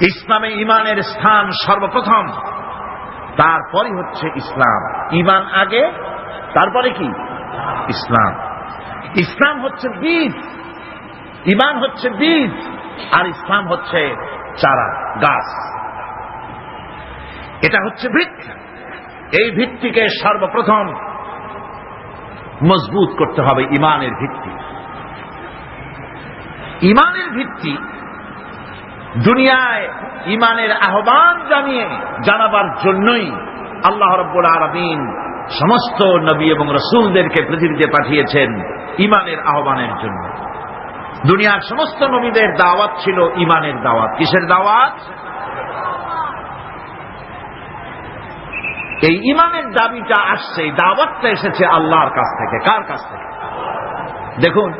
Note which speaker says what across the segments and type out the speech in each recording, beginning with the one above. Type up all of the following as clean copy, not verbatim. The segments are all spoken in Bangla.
Speaker 1: ইসলামে ইমানের স্থান সর্বপ্রথম, তারপরে হচ্ছে ইসলাম। ইমান আগে, তারপরে কি? ইসলাম। ইসলাম হচ্ছে বীজ, ইমান হচ্ছে বীজ, আর ইসলাম হচ্ছে চারা, গাছ। এটা হচ্ছে ভিত্তি। এই ভিত্তিকে সর্বপ্রথম মজবুত করতে হবে। ইমানের ভিত্তি, ইমানের ভিত্তি দুনিয়ায় ইমানের আহ্বান জানাবার জন্যই আল্লাহ রাব্বুল আলামিন সমস্ত নবী এবং রাসূলদেরকে পৃথিবীতে পাঠিয়েছেন ইমানের আহ্বানের জন্য। দুনিয়ার সমস্ত নবীদের দাওয়াত ছিল ইমানের দাওয়াত। কিসের দাওয়াত? এই ইমানের দাবিটা আসছে, এই দাওয়াতটা এসেছে আল্লাহর কাছ থেকে। কার কাছ থেকে? দেখুন,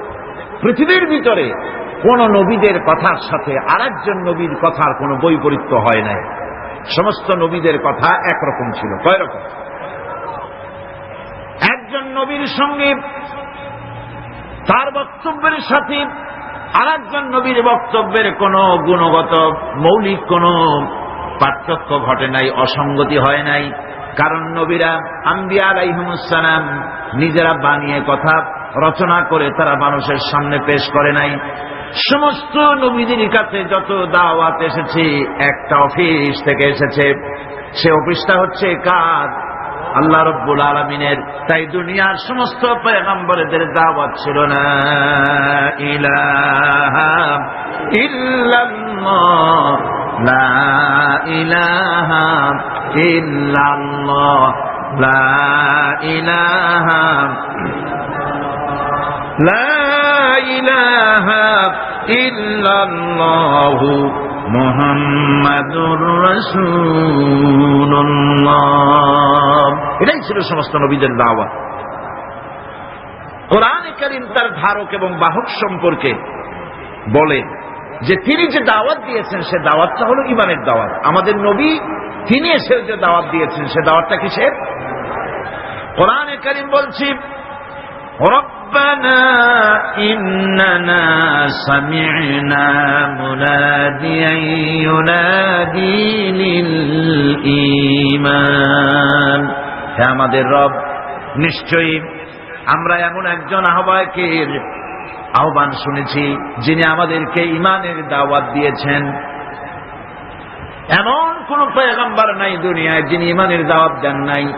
Speaker 1: পৃথিবীর ভিতরে কোন নবীদের কথার সাথে আরেকজন নবীর কথার কোন বৈপরীত্য হয় নাই। সমস্ত নবীদের কথা একরকম ছিল। কয় রকম? একজন নবীর সঙ্গে তার বক্তব্যের সাথে আরেকজন নবীর বক্তব্যের কোন গুণগত মৌলিক কোন পার্থক্য ঘটে নাই, অসঙ্গতি হয় নাই। কারণ নবীরা, আম্বিয়া আলাইহিমুস সালাম, নিজেরা বানিয়ে কথা রচনা করে তারা মানুষের সামনে পেশ করে নাই। সমস্ত নবীদের কাছে যত দাওয়াত এসেছে একটা অফিস থেকে এসেছে। সে অফিসটা হচ্ছে কার? আল্লাহ রাব্বুল আলামিনের। তাই দুনিয়ার সমস্ত পয়গম্বরদের দাওয়াত ছিল লা ইলাহা ইল্লাল্লাহ, লা ইলাহা ইল্লাল্লাহ, লা ইলাহা, লা ইলাহা ইল্লাল্লাহু মুহাম্মাদুর রাসূলুল্লাহ। এটাই ছিল সমস্ত নবীদের দাওয়াত। কোরআনে কারীম তার ধারক এবং বাহক সম্পর্কে বলে যে তিনি যে দাওয়াত দিয়েছেন সে দাওয়াতটা হলো ইমানের দাওয়াত। আমাদের নবী তিনি এসে যে দাওয়াত দিয়েছেন সে দাওয়াতটা কিসের? কোরআনে কারীম বলছি, ربنا إننا سمعنا مناديا ينادي للإيمان। হে আমাদের রব, নিশ্চয়ই আমরা এমন একজন আহ্বায়কের আহ্বান শুনেছি যিনি আমাদেরকে ইমানের দাওয়াত দিয়েছেন। এমন কোন পয়গম্বর নাই দুনিয়ায় যিনি ইমানের দাওয়াত দেন নাই।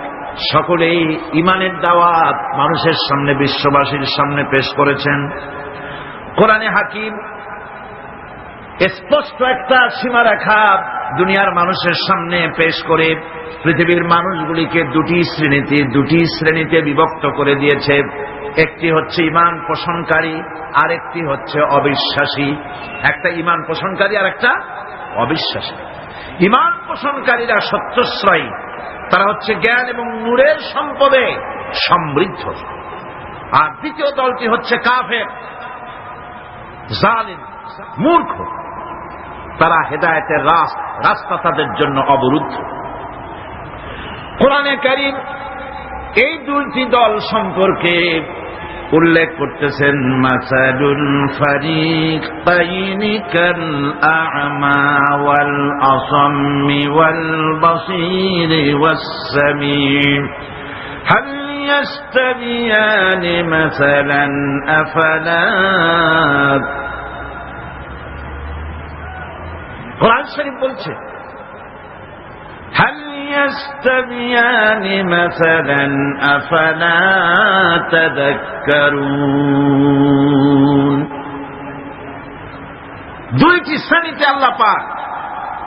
Speaker 1: সকলেই ইমানের দাওয়াত মানুষের সামনে, বিশ্ববাসীর সামনে পেশ করেছেন। কোরআনে হাকিম স্পষ্ট একটা সীমারেখা দুনিয়ার মানুষের সামনে পেশ করে পৃথিবীর মানুষগুলিকে দুটি শ্রেণীতে বিভক্ত করে দিয়েছে। একটি হচ্ছে ঈমান পোষণকারী, আর একটি হচ্ছে অবিশ্বাসী। একটা ঈমান পোষণকারী আর একটা অবিশ্বাসী। ঈমান পোষণকারীরা সত্যশ্রয়ী, তারা হচ্ছে জ্ঞান এবং নূরের সম্পদে সমৃদ্ধ। আর দ্বিতীয় দলটি হচ্ছে কাফের, জালিম, মূর্খ। তারা হেদায়েতের রাস্তা তাদের জন্য অবরুদ্ধ। কোরআনে কারীম এই দুইটি দল সম্পর্কে উল্লেখ করতেছেন, মাসালুল ফারিকাইনি কাল আ'মা ওয়াল আসাম্মি ওয়াল বাসীরি ওয়াস সামিঈ হাল ইয়াস্তাবিয়ানি মাসালান আফালা। কোরআন শরীফ বলছে, হাল ইয়াস্তাবিয়ানি মাসালান আফালা তাযাক্কারুন। দুইটি শ্রেণীতে আল্লাহ পাক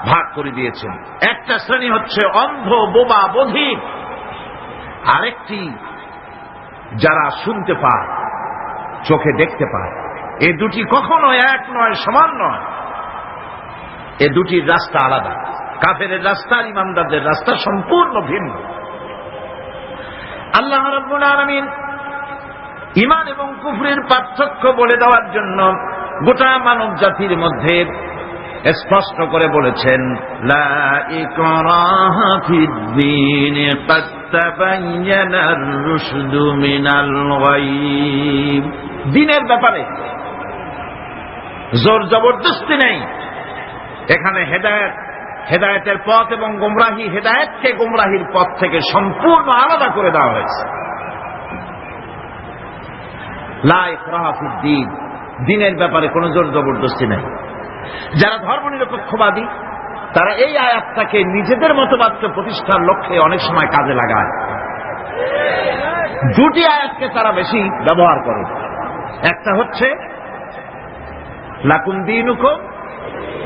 Speaker 1: ভাগ করে দিয়েছেন। একটা শ্রেণী হচ্ছে অন্ধ, বোবা, বধির। আরেকটি যারা শুনতে পায়, চোখে দেখতে পায়। এই দুটি কখনো এক নয়, সমান নয়। এ দুটির রাস্তা আলাদা। কাফেরের রাস্তা আর ইমানদারদের রাস্তা সম্পূর্ণ ভিন্ন। আল্লাহ রাব্বুল আলামিন ঈমান এবং কুফরের পার্থক্য বলে দেওয়ার জন্য গোটা মানব জাতির মধ্যে স্পষ্ট করে বলেছেন, লা ইকরাহা ফিদ-দীন ক্বাদ তাবায়্যানার রুশদু মিনাল গায়ব। দ্বীনের ব্যাপারে জোর জবরদস্তি নেই, এখানে হেদায়েতের পথ এবং গোমরাহি, হেদায়েতকে গোমরাহির পথ থেকে সম্পূর্ণ আলাদা করে দেওয়া হয়েছে। লা ইকরাহা ফিদ্দীন, দ্বীনের ব্যাপারে কোনো জোর জবরদস্তি নাই। যারা ধর্মনিরপেক্ষবাদী তারা এই আয়াতটাকে নিজেদের মতবাদকে প্রতিষ্ঠার লক্ষ্যে অনেক সময় কাজে লাগায়। দুটি আয়াতকে তারা বেশি ব্যবহার করে। একটা হচ্ছে লাকুম দীনুকুম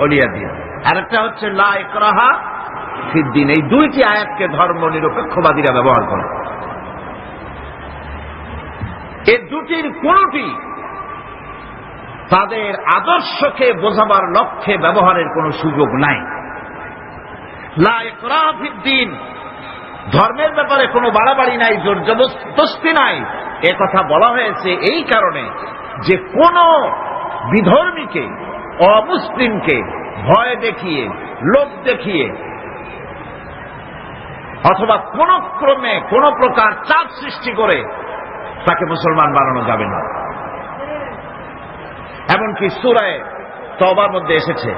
Speaker 1: ওলিয়া দীন, আর একটা হচ্ছে লা ইকরাহা ফিদ্দীন। এই দুইটি আয়াতকে ধর্মনিরপেক্ষবাদীরা ব্যবহার করে। এই দুটির কোনটি তাদের আদর্শকে বোঝাবার লক্ষ্যে ব্যবহারের কোনো সুযোগ নাই। লা ইকরাহা ফিদ্দীন, ধর্মের ব্যাপারে কোনো বাড়াবাড়ি নাই, জোর জবরদস্তি নাই। এ কথা বলা হয়েছে এই কারণে যে কোন বিধর্মীকে, অমুসলিমকে ভয় দেখিয়ে, লোভ দেখিয়ে অথবা কোন ক্রমে কোন প্রকার চাপ সৃষ্টি করে তাকে মুসলমান বানানো যাবে না। এমনকি সূরা তওবার মধ্যে এসেছে,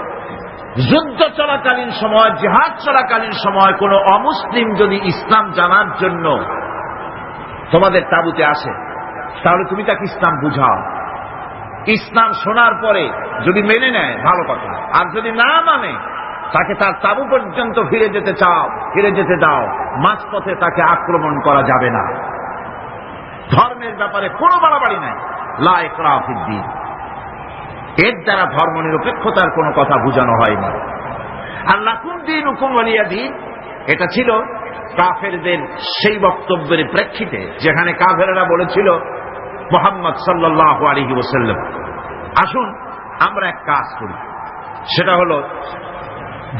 Speaker 1: যুদ্ধ চলাকালীন সময়, জিহাদ চলাকালীন সময় কোন অমুসলিম যদি ইসলাম জানার জন্য তোমাদের তাঁবুতে আসে, তাহলে তুমি তাকে ইসলাম বুঝাও। ইসলাম শোনার পরে যদি মেনে নেয় ভালো কথা, আর যদি না মানে তাকে তার তাঁবু পর্যন্ত ফিরে যেতে দাও। মাঝপথে তাকে আক্রমণ করা যাবে না। ধর্মের ব্যাপারে কোনো বাড়াবাড়ি নাই। লা ইকরাহা ফিদ্দীন, এর দ্বারা ধর্মনিরপেক্ষতার কোনো কথা বোঝানো হয়নি। আর লাকুম দীনুকুম ওয়ালিয়া দীন, এটা ছিল কাফেরদের সেই বক্তব্যের প্রেক্ষিতে যেখানে কাফেররা বলেছিল মুহাম্মদ সাল্লাল্লাহু আলাইহি ওয়াসাল্লাম, আসুন আমরা এক কাজ করি, সেটা হলো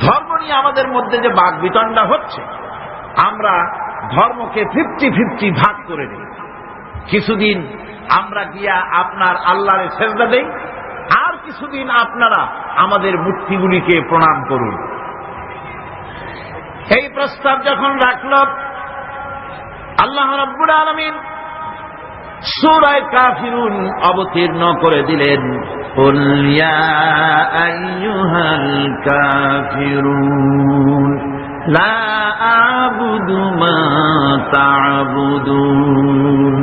Speaker 1: ধর্ম নিয়ে আমাদের মধ্যে যে বাকবিতণ্ডা হচ্ছে, আমরা ধর্মকে 50-50 ভাগ করে দিই। কিছুদিন আমরা গিয়া আপনার আল্লাহরে সেজদা দেই, আর কিছুদিন আপনারা আমাদের মূর্তিগুলিকে প্রণাম করুন। এই প্রস্তাব যখন রাখল, আল্লাহ রাব্বুল আলামিন সূরা কাফিরুন অবতীর্ণ করে দিলেন, কুল ইয়া আইয়ুহাল কাফিরুন লা আ'বুদু মা তা'বুদুন।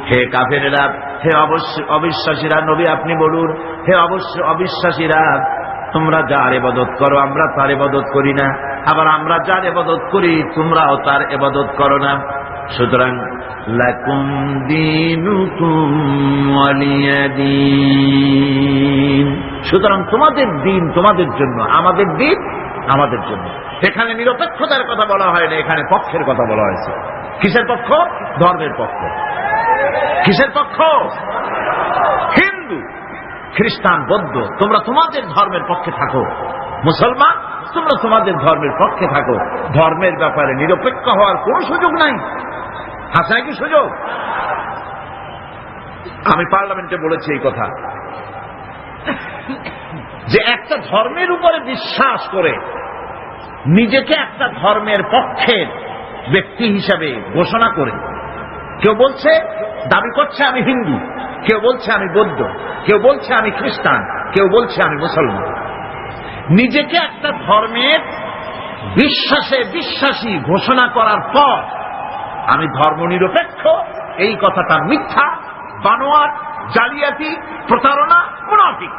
Speaker 1: হে কাফেরেরা, হে অবিশ্বাসীরা, নবী আপনি বলুন, হে অবিশ্বাসীরা, তোমরা যার ইবাদত করো আমরা তার ইবাদত করি না, আবার আমরা যার ইবাদত করি তোমরাও তার ইবাদত করো না। সুতরাং লাকুম দীনুকুম ওয়ালিয়া দীন, সুতরাং তোমাদের দিন তোমাদের জন্য, আমাদের দিন আমাদের জন্য। এখানে নিরপেক্ষতার কথা বলা হয় না, এখানে পক্ষের কথা বলা হয়েছে। কিসের পক্ষ? ধর্মের পক্ষ। কিসের পক্ষ? হিন্দু, খ্রিস্টান, বৌদ্ধ, তোমরা তোমাদের ধর্মের পক্ষে থাকো। মুসলমান, তোমরা তোমাদের ধর্মের পক্ষে থাকো। ধর্মের ব্যাপারে নিরপেক্ষ হওয়ার কোন সুযোগ নাই। আছে নাকি সুযোগ? আমি পার্লামেন্টে বলেছি এই কথা, যে একটা ধর্মের উপরে বিশ্বাস করে নিজেকে একটা ধর্মের পক্ষের ব্যক্তি হিসাবে ঘোষণা করে কেউ বলছে, দাবি করছে আমি হিন্দু, কেউ বলছে আমি বৌদ্ধ, কেউ বলছে আমি খ্রিস্টান, কেউ বলছে আমি মুসলমান। নিজেকে একটা ধর্মের বিশ্বাসী ঘোষণা করার পর আমি ধর্মনিরপেক্ষ, এই কথাটা মিথ্যা, বানোয়াট, জালিয়াতি, প্রতারণা, মুনাফিক।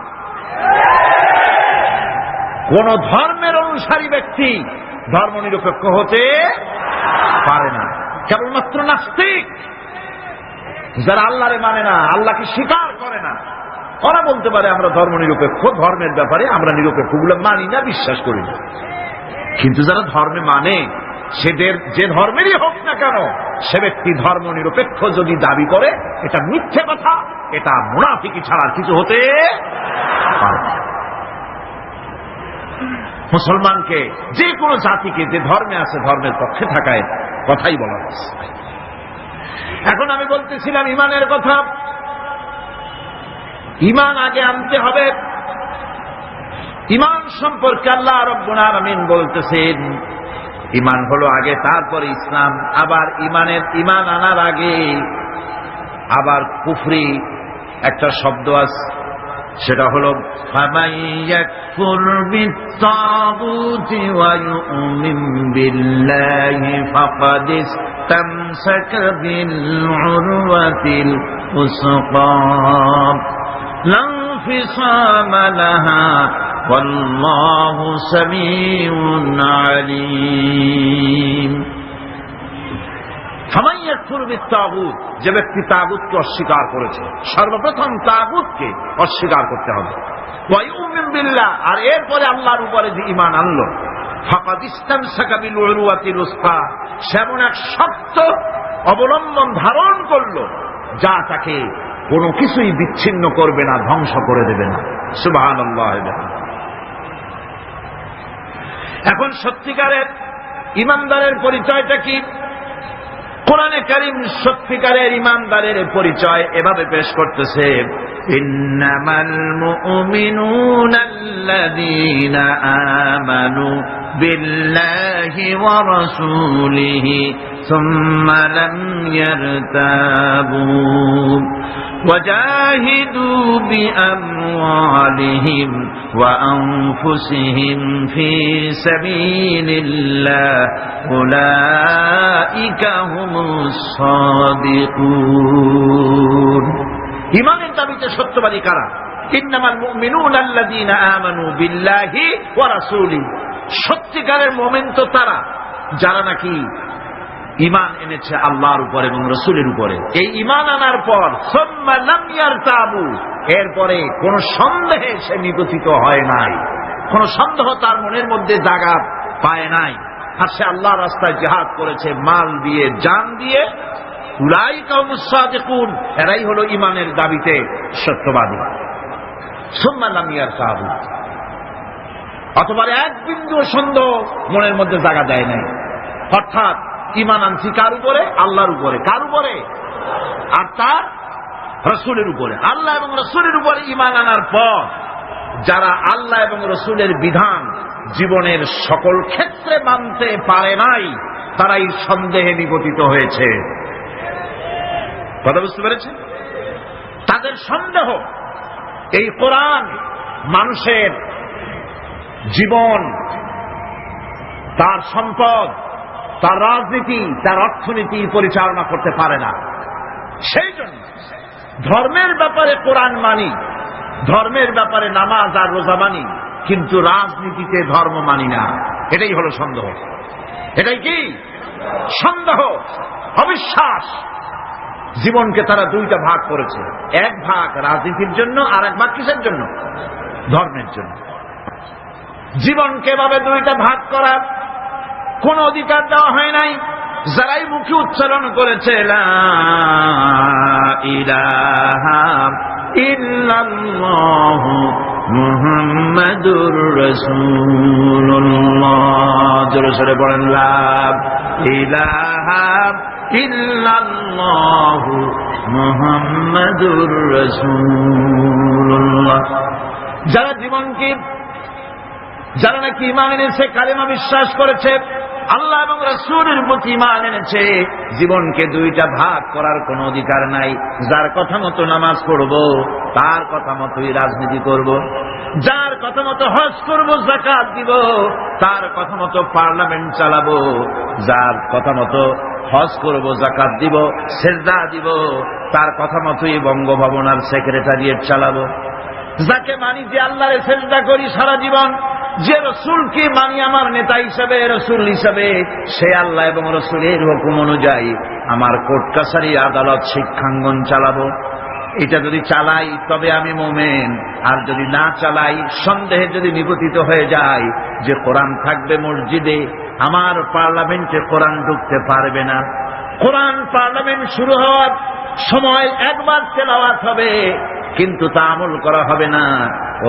Speaker 1: কোন ধর্মের অনুসারী ব্যক্তি ধর্মনিরপেক্ষ হতে পারে না। কেবলমাত্র নাস্তিক, যারা আল্লাহরে মানে না, আল্লাহকে স্বীকার করে না, ওরা বলতে পারে আমরা ধর্মনিরপেক্ষ, ধর্মের ব্যাপারে আমরা নিরপেক্ষ, ওগুলো মানি না, বিশ্বাস করি না। কিন্তু যারা ধর্মে মানে, সেদের যে ধর্মেরই হোক না কেন, সে ব্যক্তি ধর্মনিরপেক্ষ যদি দাবি করে, এটা মিথ্যে কথা, এটা মুনাফিকি ছাড়া আর কিছু হতে পারে না। মুসলমানকে, যে কোনো জাতিকে যে ধর্মে আছে ধর্মের পক্ষে থাকায় কথাই বলা হচ্ছে। এখন আমি বলতেছিলাম ইমানের কথা। ইমান আগে আনতে হবে। ইমান সম্পর্কে আল্লাহ রাব্বুল আলামিন বলতেছেন, ইমান হলো আগে, তারপর ইসলাম। আবার ইমান আনার আগে আবার কুফরি একটা শব্দ আছে, সেটা হলো ফামান ইয়াকফুর বিত্তাগুতি ওয়া ইউমিন বিল্লাহি ফাকাদ ইসতামসাকা বিল উরওয়াতিল উসকা লা ইনফিসামা লাহা ওয়াল্লাহু সামিউন আলীম। ফামান ইয়াকফুর বিত্তাগুত, যে ব্যক্তি তাগুতকে অস্বীকার করেছে, সর্বপ্রথম তাগুতকে অস্বীকার করতে হবে। ওয়া ইউমিন বিল্লাহ, আর এরপরে আল্লাহর উপরে যে ঈমান আনলো, ফাকাদ ইসতামসাকা বিল উরওয়াতিল উসকা, সেমন এক শক্ত অবলম্বন ধারণ করলো যা তাকে কোনো কিছুই বিচ্ছিন্ন করবে না, ধ্বংস করে দেবে না। সুবহানাল্লাহ। এখন সত্যিকারের ঈমানদারের পরিচয়টা কি? কোরআনে কারীম সত্যিকারের ঈমানদারের পরিচয় এভাবে পেশ করতেছে, ইন্নামাল মুমিনুনা আল্লাযীনা আমানু বিল্লাহি ওয়া রাসূলিহি সুম্মা লাম ইয়ারতাবু وجاهدوا بأموالهم وأنفسهم في سبيل الله أولئك هم الصادقون। ঈমানের দাবিতে সত্যবাদী কারা? ইন্নামাল মুমিনুনা আল্লাযীনা আমানু বিল্লাহি ওয়া রাসূলিহি, সত্যিকারের মুমিন তো তারা যারা নাকি ঈমান এনেছে আল্লাহর উপর এবং রাসূলের উপরে। এই ঈমান আনার পর সুম্মা লাম ইয়ারতাবু, এরপরে কোন সন্দেহে সে নিগঠিত হয় নাই, কোন সন্দেহ তার মনের মধ্যে জায়গা পায় নাই, আর সে আল্লাহর রাস্তায় জিহাদ করেছে মাল দিয়ে, জান দিয়ে। উলাইকা হুমুস সাদিকুন, এরাই হলো ঈমানের দাবিতে সত্যবাদী। সুম্মা লাম ইয়ারতাবু, অথবা এক বিন্দু সন্দেহ মনের মধ্যে জায়গা দেয় নাই, অর্থাৎ ঈমান আনছি কার উপরে? আল্লাহর উপরে। কার উপরে? আর তার রাসূলের উপরে। আল্লাহ এবং রাসূলের উপরে ঈমান আনার পর যারা আল্লাহ এবং রাসূলের বিধান জীবনের সকল ক্ষেত্রে মানতে পারে নাই, তারাই সন্দেহে নিপতিত হয়েছে। কথা বুঝতে পেরেছে? তাদের সন্দেহ এই কোরআন মানুষের জীবন, তার সম্পদ, তার রাজনীতি, তার অর্থনীতি পরিচালনা করতে পারে না। সেই জন্য ধর্মের ব্যাপারে কোরআন মানি, ধর্মের ব্যাপারে নামাজ আর রোজা মানি, কিন্তু রাজনীতিতে ধর্ম মানি না। এটাই হলো সন্দেহ। এটাই কি সন্দেহ, অবিশ্বাস। জীবনকে তারা দুইটা ভাগ করেছে, এক ভাগ রাজনীতির জন্য আর এক ভাগ কিসের জন্য? ধর্মের জন্য। জীবনকে এভাবে দুইটা ভাগ করার কোন অধিকার দেওয়া হয় নাই। যারাই মুখে উচ্চারণ করেছে লা ইলাহা ইল্লাল্লাহু মুহাম্মাদুর রাসূলুল্লাহ, জোরে সরে বলেন লা ইলাহা ইল্লাল্লাহু মুহাম্মাদুর রাসূলুল্লাহ। যারা জীবনকে, যারা নাকি ঈমান এনেছে, কালেমা বিশ্বাস করেছে, আল্লাহ এবং রাসূলের প্রতি ঈমান এনেছে, জীবনকে দুইটা ভাগ করার কোনো অধিকার নাই। যার কথা মতো নামাজ পড়ব, তার কথা মতোই রাজনীতি করব। যার কথা মতো হজ করব, যাকাত দিব, তার কথা মতো পার্লামেন্ট চালাবো। যার কথা মতো হজ করব, যাকাত দিব, সেজদা দিব, তার কথা মতোই বঙ্গভবন আর সেক্রেটারিয়েট চালাবো। যাকে মানি যে আল্লাহরে সেজদা করি সারা জীবন, যে রসুলকে মানি আমার নেতা হিসাবে, রসুল হিসাবে, সে আল্লাহ এবং রসুলের হুকুম অনুযায়ী আমার কোর্ট কাছারি, আদালত, শিক্ষাঙ্গন চালাবো। এটা যদি চালাই তবে আমি মুমিন, আর যদি না চালাই, সন্দেহে যদি নিপতিত হয়ে যায় যে কোরআন থাকবে মসজিদে, আমার পার্লামেন্টে কোরআন ঢুকতে পারবে না। কোরআন পার্লামেন্ট শুরু হওয়ার সময় একবার তেলাওয়াত হবে, কিন্তু তা আমল করা হবে না।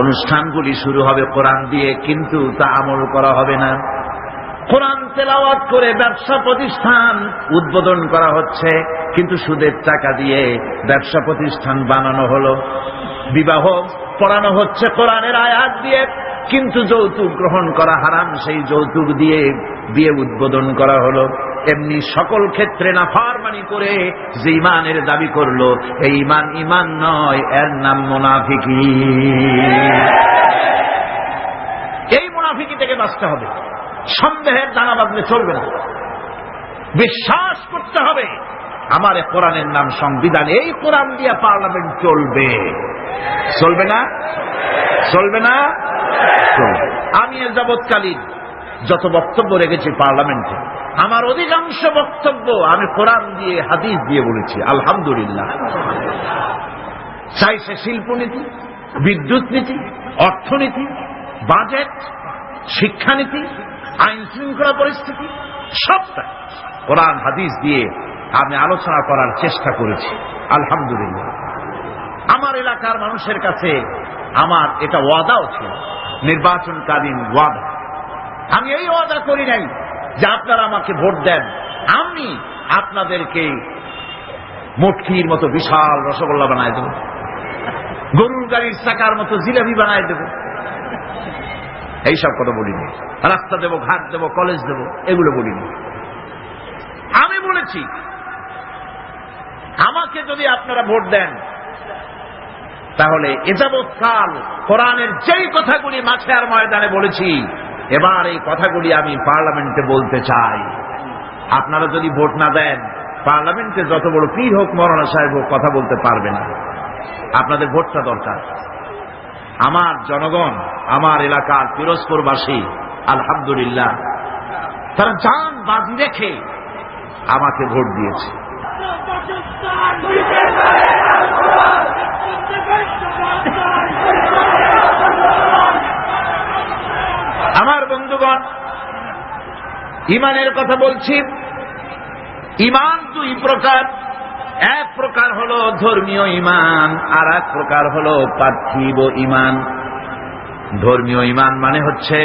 Speaker 1: অনুষ্ঠানগুলি শুরু হবে কোরআন দিয়ে, কিন্তু তা আমল করা হবে না। কোরআন তেলাওয়াত করে ব্যবসা প্রতিষ্ঠান উদ্বোধন করা হচ্ছে, কিন্তু সুদের টাকা দিয়ে ব্যবসা প্রতিষ্ঠান বানানো হলো। বিবাহ পড়ানো হচ্ছে কোরআনের আয়াত দিয়ে, কিন্তু যৌতুক গ্রহণ করা হারাম, সেই যৌতুক দিয়ে বিয়ে উদ্বোধন করা হলো। এমনি সকল ক্ষেত্রে নাফরমানি করে যে ঈমানের দাবি করলো, এই ঈমান ঈমান নয়, এর নাম মুনাফিকি। এই মুনাফিকি থেকে বাঁচতে হবে। সন্দেহের দানা বাঁধলে চলবে না, বিশ্বাস করতে হবে আমার কোরআনের নাম সংবিধান, এই কোরআন দিয়ে পার্লামেন্ট চলবে। চলবে না? চলবে না? চলবে। আমি এ যাবৎকালীন যত বক্তব্য রেখেছি পার্লামেন্টে, আমার অধিকাংশ বক্তব্য আমি কোরআন দিয়ে হাদিস দিয়ে বলেছি, আলহামদুলিল্লাহ। চাই সে শিল্পনীতি, বিদ্যুৎ নীতি, অর্থনীতি, বাজেট, শিক্ষানীতি, আইন শৃঙ্খলা পরিস্থিতি, সবটা কোরআন হাদিস দিয়ে আমি আলোচনা করার চেষ্টা করেছি, আলহামদুলিল্লাহ। আমার এলাকার মানুষের কাছে আমার এটা ওয়াদাও ছিল, নির্বাচনকালীন ওয়াদা। আমি এই ওয়াদা করি নাই যে আপনারা আমাকে ভোট দেন, আমি আপনাদেরকে মুটকির মতো বিশাল রসগোল্লা বানায় দেব, গরুর গাড়ির চাকার মতো জিলাপি বানায় দেব, এইসব কথা বলিনি। রাস্তা দেব, ঘাট দেব, কলেজ দেব, এগুলো বলিনি। আমি বলেছি আমাকে যদি আপনারা ভোট দেন তাহলে এ যাবৎকাল কোরআনের যেই কথাগুলি মাঠে আর ময়দানে বলেছি, এবার এই কথাগুলি আমি পার্লামেন্টে বলতে চাই। আপনারা যদি ভোট না দেন, পার্লামেন্টে যত বড় পীর হোক, মৌলানা সাহেব হোক, কথা বলতে পারবে না। আপনাদের ভোটটা দরকার। আমার জনগণ, আমার এলাকার পিরোজপুরবাসী, আলহামদুলিল্লাহ, তারা জান বাজি রেখে আমাকে ভোট দিয়েছে। আমার বন্ধুগণ, ঈমানের কথা বলছি। ঈমান দুই প্রকার। এক প্রকার হলো ধর্মীয় ঈমান, আর এক প্রকার হলো পার্থিব ঈমান। ধর্মীয় ঈমান মানে হচ্ছে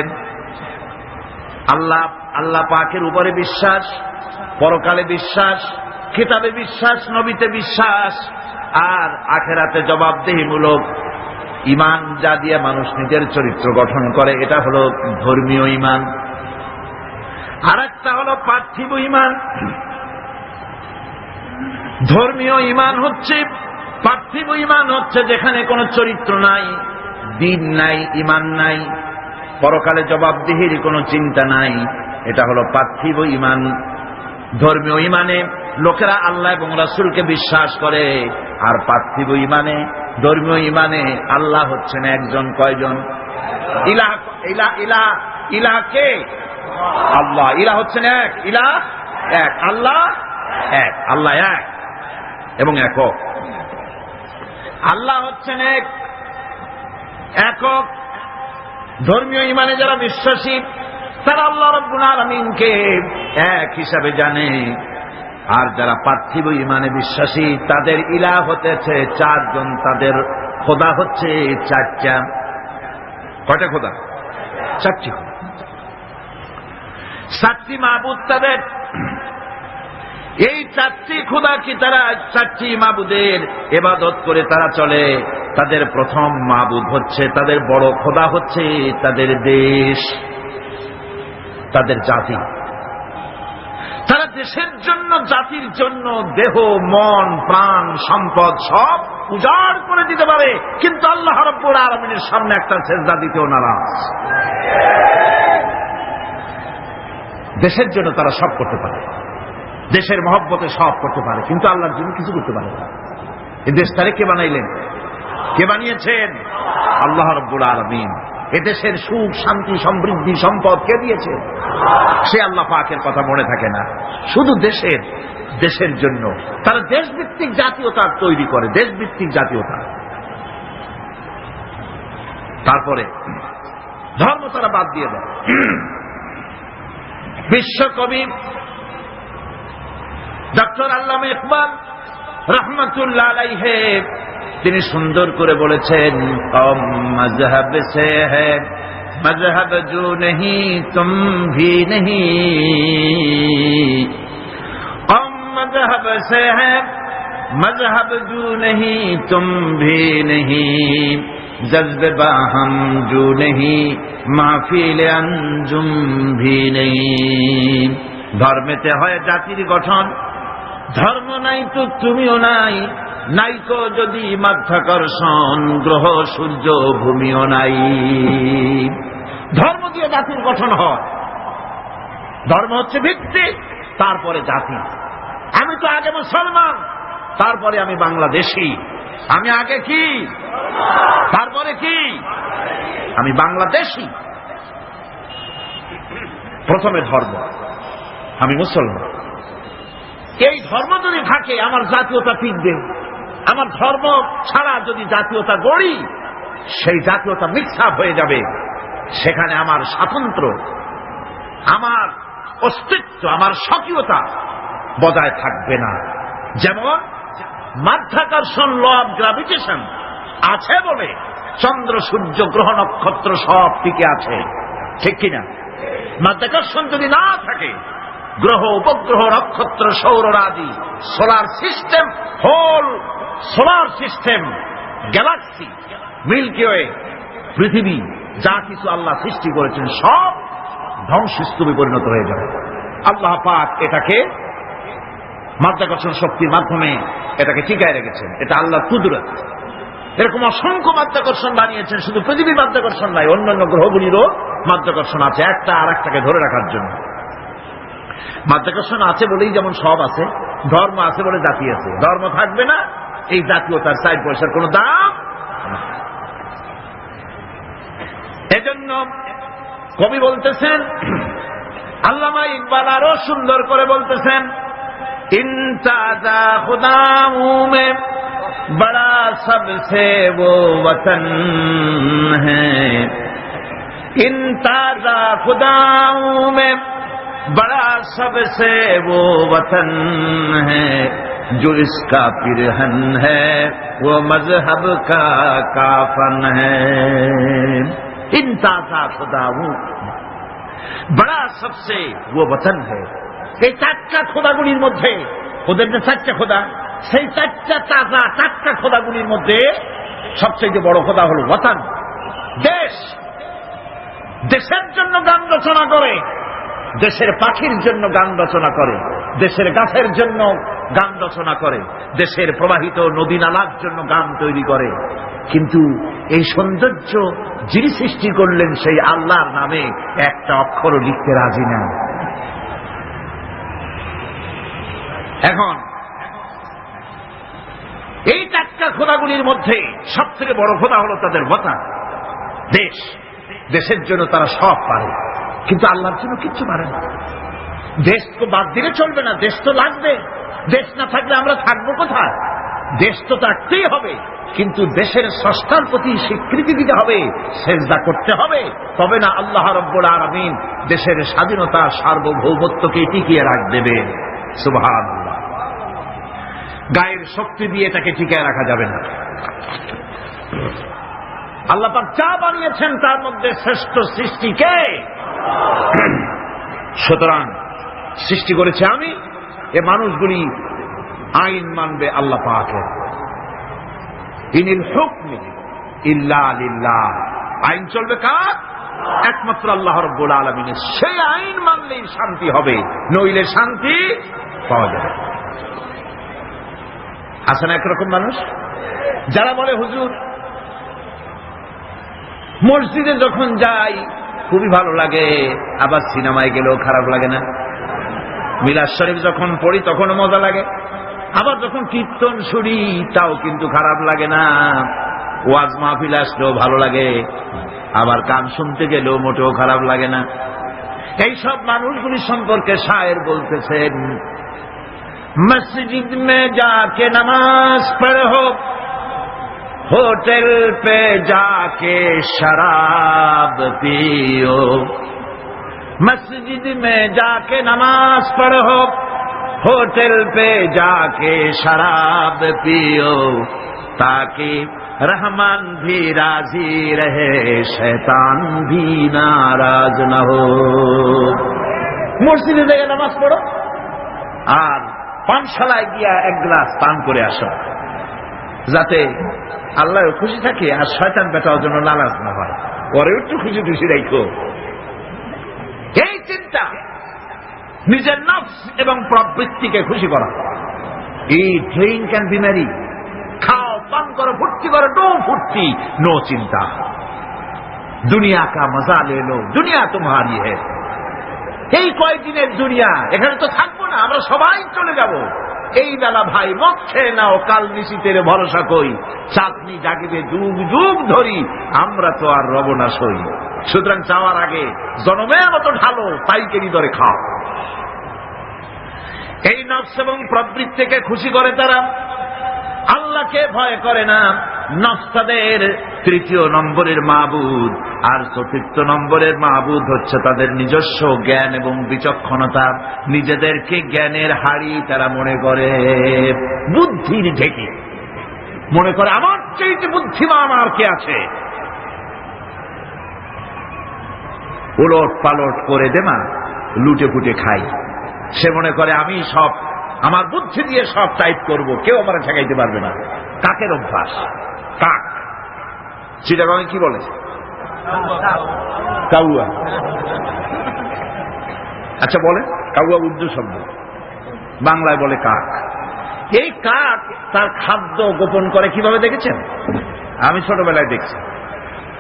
Speaker 1: আল্লাহ পাকের উপরে বিশ্বাস, পরকালে বিশ্বাস, কিতাবে বিশ্বাস, নবীতে বিশ্বাস, আর আখিরাতে জবাবদিহিমূলক ঈমান, যা দিয়ে মানুষ নিজের চরিত্র গঠন করে, এটা হলো ধর্মীয় ঈমান। আর একটা হলো পার্থিব ঈমান। ধর্মীয় ঈমান হচ্ছে, পার্থিব ঈমান হচ্ছে যেখানে কোনো চরিত্র নাই, দিন নাই, ঈমান নাই, পরকালে জবাবদিহির কোনো চিন্তা নাই, এটা হলো পার্থিব ঈমান। ধর্মীয় ঈমানে লোকেরা আল্লাহ এবং রাসূলকে বিশ্বাস করে, আর পার্থিব ঈমানে, ধর্মীয় ঈমানে আল্লাহ হচ্ছেন একজন। কয়জন? ইলাহ, ইলাহ, ইলাহ, ইলাহ কে? আল্লাহ। ইলাহ হচ্ছেন এক, ইলাহ এক, আল্লাহ এক, আল্লাহ এক এবং একক। আল্লাহ হচ্ছেন এক, একক। ধর্মীয় ঈমানে যারা বিশ্বাসী, তারা আল্লাহ রাব্বুল আলামিনকে এক হিসাবে জানে। আর যারা পার্থিব ঈমানে বিশ্বাসী, তাদের ইলাহ হতেছে চারজন, তাদের খোদা হচ্ছে চারটা। কয়টা খোদা? চারটি খোদা, চারটি মাবুদ তাদের। এই চারটি খোদা কি তারা চারটি মাবুদের ইবাদত করে তারা চলে। তাদের প্রথম মাবুদ হচ্ছে, তাদের বড় খোদা হচ্ছে তাদের দেশ, তাদের জাতি। তারা দেশের জন্য, জাতির জন্য দেহ, মন, প্রাণ, সম্পদ সব উজাড় করে দিতে পারে, কিন্তু আল্লাহ রাব্বুল আলামিনের সামনে একটা সেজদা দিতেও নারাজ। দেশের জন্য তারা সব করতে পারে, দেশের মহব্বতে সব করতে পারে, কিন্তু আল্লাহর জন্য কিছু করতে পারে না। এই দেশটারে কে বানাইলেন? কে বানিয়েছেন? আল্লাহ রাব্বুল আলামিন। এদেশের সুখ, শান্তি, সমৃদ্ধি, সম্পদ কে দিয়েছে? সে আল্লাহ পাকের কথা মনে থাকে না, শুধু দেশের জন্য তারা দেশভিত্তিক জাতীয়তা তৈরি করে, দেশভিত্তিক জাতীয়তা। তারপরে ধর্ম তারা বাদ দিয়ে দেয়। বিশ্বকবি ডক্টর আল্লামা ইকবাল রহমতুল্লাহ আলাইহি তিনি সুন্দর করে বলেছেন, কম মজহব সে হ্যায় মজহব জো नहीं तुम भी नहीं, कम मजहब से है मजहब जो नहीं तुम भी नहीं, जज्ब बाहम जो नहीं महफिल अंजुम भी नहीं। ধর্মেতে হয় জাতির গঠন, ধর্ম নাই তো তুমিও নাই, নাই তো যদি মাধ্যাকর্ষণ, গ্রহ সূর্য ভূমিও নাই। ধর্ম দিয়ে জাতির গঠন হয়, ধর্ম হচ্ছে ভিত্তি, তারপরে জাতি। আমি তো আগে মুসলমান, তারপরে আমি বাংলাদেশী। আমি আগে কি, তারপরে কি, আমি বাংলাদেশী। প্রথমে ধর্ম, আমি মুসলমান। এই ধর্ম যদি থাকে আমার জাতীয়তা টিকবে। আমার ধর্ম ছাড়া যদি জাতীয়তা গড়ি, সেই জাতীয়তা মিক্স আপ হয়ে যাবে। সেখানে আমার স্বাতন্ত্র্য, আমার অস্তিত্ব, আমার স্বকীয়তা বজায় থাকবে না। যেমন মাধ্যাকর্ষণ, ল অফ গ্র্যাভিটেশন আছে বলে চন্দ্র সূর্য গ্রহ নক্ষত্র সব টিকে আছে, ঠিক কিনা? মাধ্যাকর্ষণ যদি না থাকে, গ্রহ উপগ্রহ নক্ষত্র সৌররাজি, solar system, whole solar system, galaxy, milky way, পৃথিবী, যা কিছু আল্লাহ সৃষ্টি করেছেন সব ধ্বংসস্তূপে পরিণত হয়ে যাবে। আল্লাহ পাক এটাকে মাধ্যাকর্ষণ শক্তির মাধ্যমে এটাকে টিকায় রেখেছেন। এটা আল্লাহর কুদরত। এরকম অসংখ্য মাধ্যাকর্ষণ বানিয়েছেন, শুধু পৃথিবীর মাধ্যাকর্ষণ নাই, অন্যান্য গ্রহগুলিরও মাধ্যাকর্ষণ আছে, একটা আর একটাকে ধরে রাখার জন্য। মাধ্যাকর্ষণ আছে বলেই যেমন সব আছে, ধর্ম আছে বলে জাতি আছে। ধর্ম থাকবে না, এই জাতীয়তার 4 পয়সার কোনো দাম। এজন্য কবি বলতেছেন, আল্লামা ইকবাল আরো সুন্দর করে বলতেছেন, ইনতাজা খুদামু মে বড়া সবসে वो वतन है, ইনতাজা খুদামু মে बड़ा सबसे वो वतन है, जो इसका पिरहन है वो मजहब का काफन है। इंताजा खुदा हूं, बड़ा सबसे वो वतन है। এই 4টা খোদাগুলির মধ্যে, ওদের যে 4টা খোদা, সেই 4টা তাজা 4টা খোদাগুলির মধ্যে সবচেয়ে বড় খোদা হল ওয়াতান, দেশ। দেশের জন্য গান রচনা করে, দেশের পাখির জন্য গান রচনা করে, দেশের গাছের জন্য গান রচনা করে, দেশের প্রবাহিত নদী নালার জন্য গান তৈরি করে। কিন্তু এই সৌন্দর্য যিনি সৃষ্টি করলেন সেই আল্লাহর নামে একটা অক্ষরও লিখতে রাজি না। এখন এই 4টা খোদাগুলির মধ্যে সবথেকে বড় খোদা হলো তাদের ওয়াতান, দেশ। দেশের জন্য তারা সব পারে, কিন্তু আল্লাহর জন্য কিচ্ছু পারে না। দেশ তো বাদ দিলে চলবে না, দেশ তো লাগবে। দেশ না থাকলে আমরা থাকবো কোথায়? দেশ তো থাকতেই হবে, কিন্তু দেশের স্রষ্টার প্রতি স্বীকৃতি দিতে হবে, সেজদা করতে হবে, তবে না আল্লাহ রাব্বুল আলামিন দেশের স্বাধীনতা সার্বভৌমত্বকে টিকিয়ে রাখবে। সুবহানাল্লাহ। গায়ের শক্তি দিয়ে এটাকে টিকিয়ে রাখা যাবে না। আল্লাহ পাক যা বানিয়েছেন তার মধ্যে শ্রেষ্ঠ সৃষ্টি কে? সুতরাং সৃষ্টি করেছে আমি, এ মানুষগুলি আইন মানবে আল্লাহ পাকের। ইনিল হুকমি ইল্লা লিল্লাহ, আইন চলবে কার? একমাত্র আল্লাহ রাব্বুল আলামিনের। সেই আইন মানলেই শান্তি হবে, নইলে শান্তি পাওয়া যাবে। আছে না একরকম মানুষ যারা বলে, হুজুর মসজিদে যখন যাই খুবই ভালো লাগে, আবার সিনেমায় গেলেও খারাপ লাগে না। মিলাদ শরীফ যখন পড়ি তখনও মজা লাগে, আবার যখন কীর্তন শুনি তাও কিন্তু খারাপ লাগে না। ওয়াজ মাহফিল আসলেও ভালো লাগে, আবার গান শুনতে গেলেও মোটেও খারাপ লাগে না। এইসব মানুষগুলি সম্পর্কে শায়ের বলতেছেন, মসজিদ মে যাকে নামাজ পড়ো, होटल पे जाके शराब पियो, मस्जिद में जाके नमाज पढ़ो, होटल पे जाके शराब पियो, ताकि रहमान भी राजी रहे, शैतान भी नाराज न हो। মসজিদে গিয়ে নামাজ পড়ো আর পানশালায় গিয়া 1 গ্লাস পান করে আসো, যাতে আল্লাহ খুশি থাকে আর শয়তান বেটাও যেন নারাজ না হয়, ওরে একটু খুশি খুশি রাখো। এই চিন্তা নিজের নফস এবং প্রবৃত্তিকে খুশি করা। ইট, ড্রিঙ্ক এন্ড বি ম্যারি, খাও, পান করো, ফুর্তি করো, নো ফুর্তি, নো চিন্তা। দুনিয়া কা মজা লে লো, দুনিয়া তোমারি হ্যায়। এই কয়েকদিনের দুনিয়া, এখানে তো থাকবো না, আমরা সবাই চলে যাব। এই বেলা ভাই মদ খেয়ে নাও, কাল নিশীতের ভরসা কই, চাঁদনি জাগিবে যুগ যুগ ধরি, আমরা তো আর রব না সই। সুতরাং যাওয়ার আগে জনমের মতো ঢালো, পাইকারি দরে খাও। এই নফস এবং প্রবৃত্তিকে খুশি করে তারা, আল্লাহকে ভয় করে না। নফস তাদের তৃতীয় নম্বরের মাবুদ, আর চতুর্থ নম্বরের মাবুদ হচ্ছে তাদের নিজস্ব জ্ঞান এবং বিচক্ষণতা। নিজেদেরকে জ্ঞানের হাড়ি তারা মনে করে, বুদ্ধির ঢেকে মনে করে আমার চেয়ে বুদ্ধিমান আর কে আছে। উলট পালট করে দেমা লুটে পুটে খাই। সে মনে করে আমি সব আমার বুদ্ধি দিয়ে সব টাইপ করব, কেউ আমার ঠেকাইতে পারবে না। কাকের অভ্যাস, কাক। চিটাগাঁয়ে কি বলে? কাউয়া। আচ্ছা বলে, কাউয়া উর্দু শব্দ, বাংলায় বলে কাক। এই কাক তার খাদ্য গোপন করে কিভাবে দেখেছেন? আমি ছোটবেলায় দেখছি।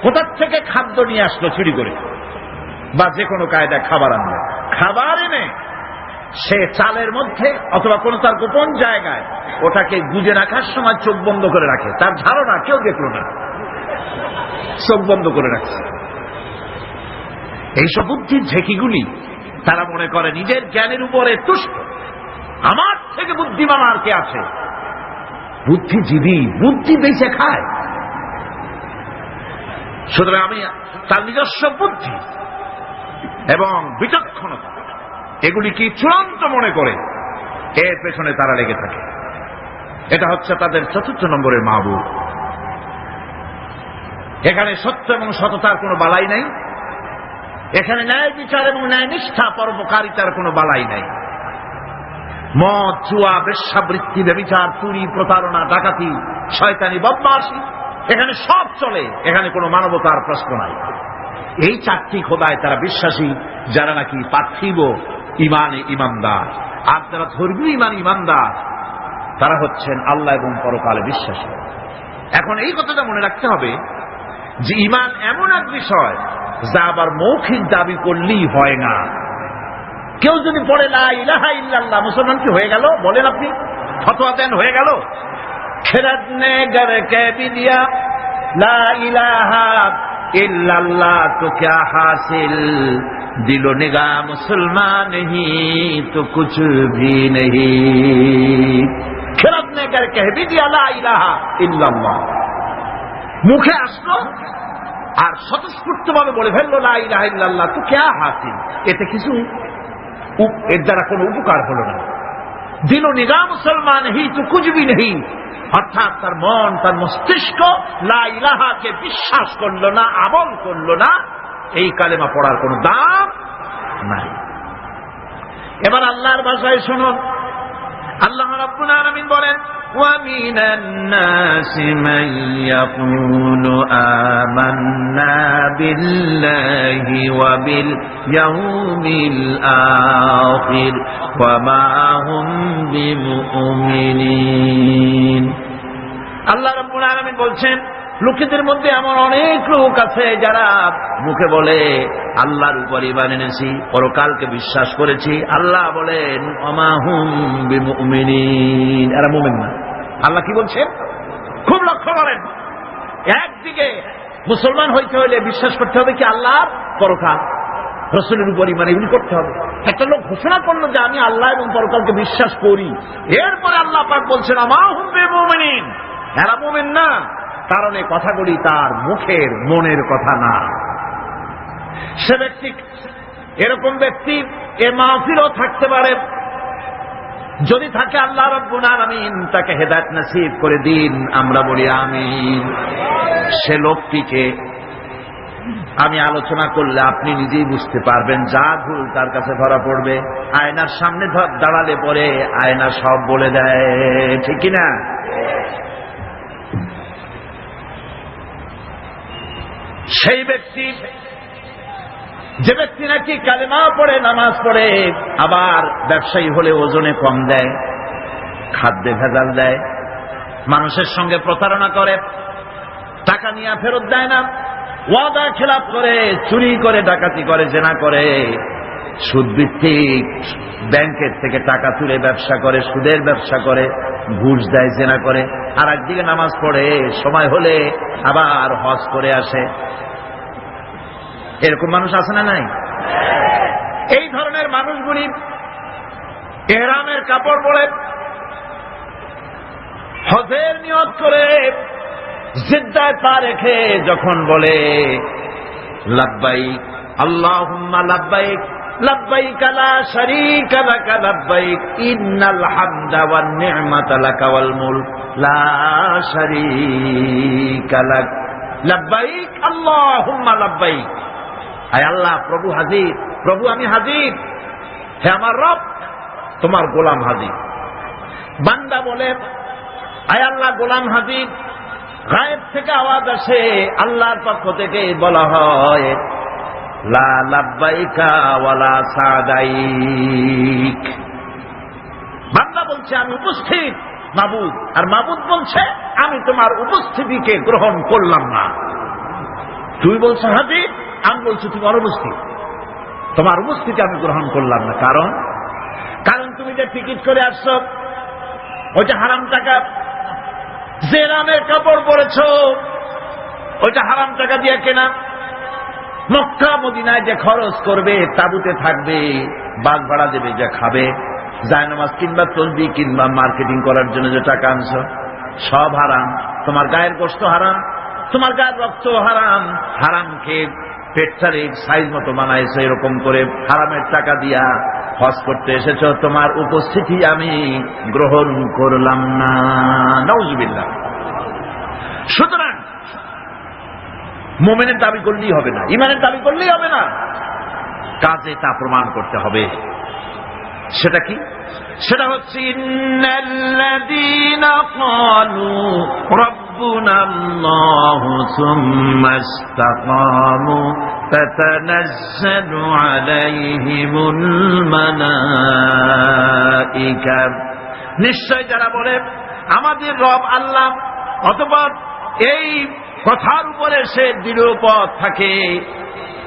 Speaker 1: কোথার থেকে খাদ্য নিয়ে আসলো চুরি করে, বা যে কোনো কায়দায় খাবার আনলো, খাবার এনে সে চালের মধ্যে অথবা কোন তার গোপন জায়গায় ওটাকে গুজে রাখার সময় চোখ বন্ধ করে রাখে। তার ধারণা কেউ দেখলো না, চোখ বন্ধ করে রাখছে। এইসব বুদ্ধির ঝেঁকিগুলি তারা মনে করে নিজের জ্ঞানের উপরে তুষ্ট, আমার থেকে বুদ্ধিমান আর কে আছে। বুদ্ধিজীবী বুদ্ধি বেঁচে খায়। সুতরাং আমি তার নিজস্ব বুদ্ধি এবং বিচক্ষণতা এগুলি কি চূড়ান্ত মনে করে এর পেছনে তারা লেগে থাকে। এটা হচ্ছে তাদের চতুর্থ নম্বরের মাবুদ। এখানে সত্য এবং সততার কোনো বালাই নাই, এখানে ন্যায় বিচার এবং ন্যায় নিষ্ঠা পরোপকারিতার কোনো বালাই নাই। মদ, জুয়া, বেশ্যাবৃত্তি, ব্যভিচার, চুরি, প্রতারণা, ডাকাতি, শয়তানি, বদমাশি, এখানে সব চলে। এখানে কোনো মানবতার প্রশ্ন নাই। এই চারটি খোদায় তারা বিশ্বাসী, যারা নাকি পার্থিব ইমানে ইমানদার। আর যারা ধর্মীয় ইমানে ইমানদার তারা হচ্ছেন আল্লাহ এবং পরকালে বিশ্বাসী। এখন এই কথাটা মনে রাখতে হবে যে ইমান এমন এক বিষয় যা আবার মৌখিক দাবি করলেই হয় না। কেউ যদি পড়ে লা ইলাহা ইল্লাল্লাহ, মুসলমান কি হয়ে গেল? বলেন আপনি, ফতোয়া দেন হয়ে গেল? খেরাত নে গর কে বি দিয়া লা ইলাহা ইল্লাল্লাহ তো ক্যা হাসিল, দিলো নিগাহ মুসলমান হি তো কুছ ভি নেহি। খেরাত নে গর কে বি দিয়া লা ইলাহা ইল্লাল্লাহ, মুখে আসলো আর স্বতঃস্ফূর্ত ভাবে বলে ফেললো লা ইলাহা ইল্লাল্লাহ, তো ক্যা হাসিল, এতে কিছু এর দ্বারা কোনো উপকার হলো না। দিল নিগাহ মুসলমান হি তো কুছ ভি নেহি, অর্থাৎ তার মন, তার মস্তিষ্ক লা ইলাহাকে বিশ্বাস করলো না, আমল করলো না। এই কালেমা পড়ার কোনো দাম নাই। এবার আল্লাহর ভাষায় শুনুন, আল্লাহ রাব্বুল আলামিন বলেন وَمِنَ النَّاسِ مَن يَقُولُ آمَنَّا بِاللَّهِ وَبِالْيَوْمِ الْآخِرِ وَمَا هُمْ بِمُؤْمِنِينَ। আল্লাহ রাব্বুল আলামিন বলছেন, লোকেদের মধ্যে এমন অনেক লোক আছে যারা মুখে বলে আল্লাহর উপর ঈমান এনেছি, পরকালকে বিশ্বাস করেছি। আল্লাহ বলেন ওমা হুম বিমুমিনিন, এরা মুমিন না। আল্লাহ কি বলছেন খুব লক্ষ্য করেন। একদিকে মুসলমান হইতে হলে বিশ্বাস করতে হবে কি আল্লাহর পরকাল, রাসূলের উপর ঈমান, এগুলি করতে হবে। একটা লোক ঘোষণা করলো যে আমি আল্লাহ এবং পরকালকে বিশ্বাস করি, এরপরে আল্লাহ পাক বলছেন ওমা হুম বিমুমিনিন, এরা মুমিন না। কারণ এই কথাগুলি তার মুখের মনের কথা না। সে ব্যক্তি, এরকম ব্যক্তি এ মাহফিলও থাকতে পারে, যদি থাকে আল্লাহ রাব্বুল আলামিন তাকে হেদায়েত নসিব করে দিন, আমরা বলি আমিন। সে লোকটিকে আমি আলোচনা করলে আপনি নিজেই বুঝতে পারবেন, যা ভুল তার কাছে ধরা পড়বে। আয়নার সামনে দাঁড়ালে পরে আয়না সব বলে দেয়, ঠিক কিনা? সেই ব্যক্তি যে ব্যক্তি নাকি কালেমা পড়ে, নামাজ পড়ে, আবার ব্যবসায়ী হলে ওজনে কম দেয়, খাদ্যে ভেজাল দেয়, মানুষের সঙ্গে প্রতারণা করে, টাকা নিয়ে ফেরত দেয় না, ওয়াদা খেলাপ করে, চুরি করে, ডাকাতি করে, জেনা করে, সুদভিত্তিক ব্যাংকের থেকে টাকা তুলে ব্যবসা করে, সুদের ব্যবসা করে, ঘুষ দেয়, জেনা করে, আর একদিকে নামাজ পড়ে, সময় হলে আবার হজ করে আসে। এরকম মানুষ আছে না নাই? এই ধরনের মানুষগুলি ইহরামের কাপড় পরে, হজের নিয়ত করে, জিদ্দায় পা রেখে যখন বলে লাব্বাইক আল্লাহুম্মা লাব্বাইক লাব্বাইক লা শারীকা লাকা লাব্বাইক ইন্নাল হামদা ওয়ান নি'মাতা লাকা ওয়াল মুলক লা শারীকা লাক লাব্বাইক আল্লাহুম্মা লাব্বাইক, আয় আল্লাহ, প্রভু হাজির, প্রভু আমি হাজির, হে আমার রব, তোমার গোলাম হাজির। বান্দা বলে আয় আল্লাহ, গোলাম হাজির। গায়েব থেকে আওয়াজ আসে, আল্লাহর পক্ষ থেকে বলা হয় লা লাব্বাইকা ওয়ালা সাদাইক। বান্দা বলছে আমি উপস্থিত মাবুদ, আর মাবুদ বলছে আমি তোমার উপস্থিতিকে গ্রহণ করলাম না। তুই বলছো হাজির, আমি বলছি তুমি অনুপস্থিত, তোমার উপস্থিতি আমি গ্রহণ করলাম না। কারণ তুমি যে টিকিট করে আসছো ওইটা হারাম টাকা, যে রামের কাপড় পরেছ ওইটা হারাম টাকা দিয়ে কেনা, মক্কা মদিনায় যে খরচ করবে, তাবুতে থাকবে, বাস ভাড়া দেবে, যে খাবে, জায়নামাজ কিংবা তসবিহ কিংবা মার্কেটিং করার জন্য যে টাকা আনছো, সব হারাম। তোমার গায়ের গোশত হারাম, তোমার গায়ের রক্ত হারাম। হারামকে পেটটারে সাইজ মতো বানাইছো, এরকম করে হারামের টাকা দিয়া হজ করতে এসেছো, তোমার উপস্থিতি আমি গ্রহণ করলাম না। নাউজুবিল্লাহ। সুতরাং মুমিনের দাবি করলেই হবে না, ঈমানের দাবি করলেই হবে না, কাজে তা প্রমাণ করতে হবে। সেটা কি? সেটা হচ্ছে ইন্নাল্লাযীনা ক্বালু রাব্বুনাল্লাহু সুম্মা ইসতাকামু তাতানাজ্জালু আলাইহিমুল মালায়েকা। নিশ্চয় যারা বলে আমাদের রব আল্লাহ, অতঃপর এই কথার উপরে সে দৃঢ়পথ থাকে,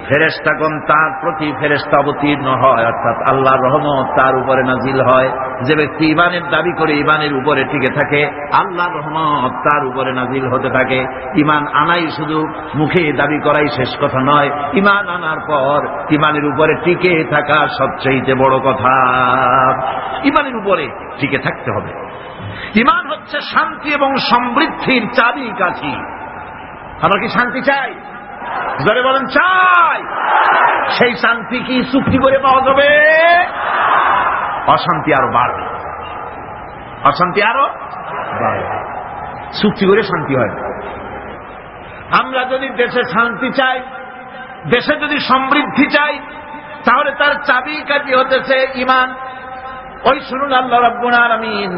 Speaker 1: ফেরেশতাগণ তার প্রতি ফেরেশতা অবতীর্ণ হয়, অর্থাৎ আল্লাহর রহমত তার উপরে নাজিল হয়। যে ব্যক্তি ঈমানের দাবি করে ঈমানের উপরে টিকে থাকে, আল্লাহর রহমত তার উপরে নাজিল হতে থাকে। ঈমান আনাই শুধু মুখে দাবি করাই শেষ কথা নয়, ঈমান আনার পর ঈমানের উপরে টিকে থাকা সবচেয়ে বড় কথা। ঈমানের উপরে টিকে থাকতে হবে। ঈমান হচ্ছে শান্তি এবং সমৃদ্ধির চাবিকাঠি। আমরা কি শান্তি চাই? জোরে বলেন চাই। সেই শান্তি কি চুক্তি করে পাওয়া যাবে? অশান্তি আরো বাড়বে, অশান্তি আরো বাড়বে। চুক্তি করে শান্তি হয় না। আমরা যদি দেশে শান্তি চাই, দেশে যদি সমৃদ্ধি চাই, তাহলে তার চাবিকাঠি হতেছে ঈমান। ওই শুনুন, আল্লাহ রাব্বুল আলামিন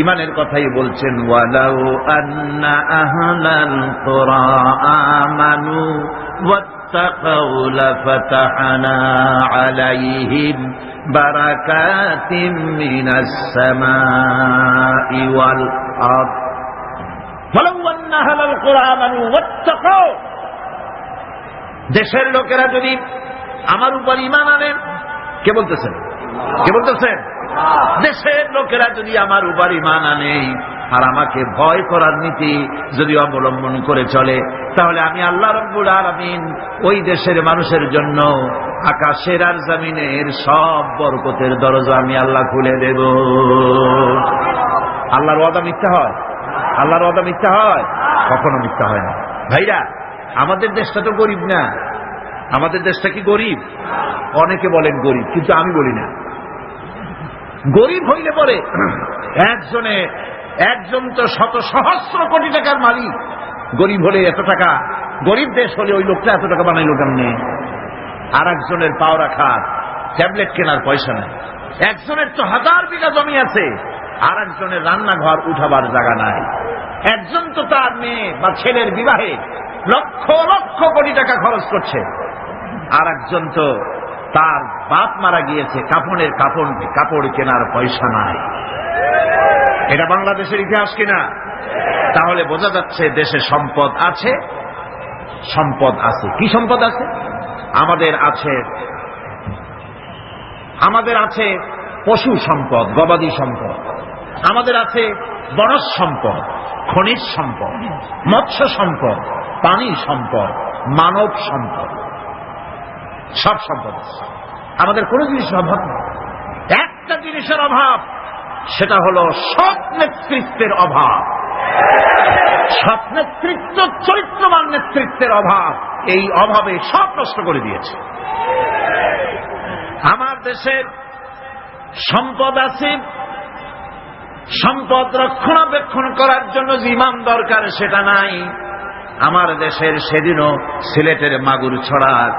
Speaker 1: ঈমানের কথাই বলছেন, ওয়ালাউ আন্না আহলাল কুরা আমানু ওয়াত্তাকাউ লাফাতাহনা আলাইহিম বারাকাতিম মিনাস সামাই ওয়াল আরদ। ওয়ালাউ আন্না আহলাল কুরা আমানু ওয়াত্তাকাউ, দেশের লোকেরা যদি আমার উপর ঈমান আনে, কে বলতেছেন? কে বলতেছেন? দেশের লোকেরা যদি আমার উপর ঈমান আনে আর আমাকে ভয় করার নীতি যদি অবলম্বন করে চলে, তাহলে আমি আল্লাহ রাব্বুল আলামিন ওই দেশের মানুষের জন্য আকাশের আর জমিনের সব বরকতের দরজা আমি আল্লাহ খুলে দেব। আল্লাহর ওয়াদা মিথ্যা হয়? আল্লাহর ওয়াদা মিথ্যা হয়? কখনো মিথ্যা হয় না। ভাইরা, আমাদের দেশটা তো গরিব না। আমাদের দেশটা কি গরিব? অনেকে বলেন গরিব, কিন্তু আমি বলি না। গরিব হইলে পরে একজন তো শত সহস্র কোটি টাকার মালিক। গরিব হলে এত টাকা, গরিব দেশ হলে ওই লোকটা এত টাকা বানাইল কেমনে? আর একজনের পাও রাখার ট্যাবলেট কেনার পয়সা নাই। একজনের তো 1000 বিঘা জমি আছে, আর একজনের রান্নাঘর উঠাবার জায়গা নাই। একজন তো তার মেয়ে বা ছেলের বিবাহে লক্ষ লক্ষ কোটি টাকা খরচ করছে, আর একজন তো তার বাপ মারা গিয়েছে, কাপড় কেনার পয়সা নাই। এটা বাংলাদেশের ইতিহাস কিনা? তাহলে বোঝা যাচ্ছে দেশে সম্পদ আছে। কি সম্পদ আছে? আমাদের আছে পশু সম্পদ, গবাদি সম্পদ, আমাদের আছে বনজ সম্পদ, খনিজ সম্পদ, মৎস্য সম্পদ, পানি সম্পদ, মানব সম্পদ, সব সম্পদ আছে। আমাদের কোনো জিনিসের অভাব নেই। একটা জিনিসের অভাব, সেটা হলো সৎ নেতৃত্বের অভাব। সৎ নেতৃত্ব, চরিত্রবান নেতৃত্বের অভাব। এই অভাবে সব নষ্ট করে দিয়েছে। আমার দেশের সম্পদ আছে, সম্পদ রক্ষণাবেক্ষণ করার জন্য যে ইমাম দরকার সেটা নাই। আমার দেশের সেদিনও সিলেটের মাগুর ছড়ার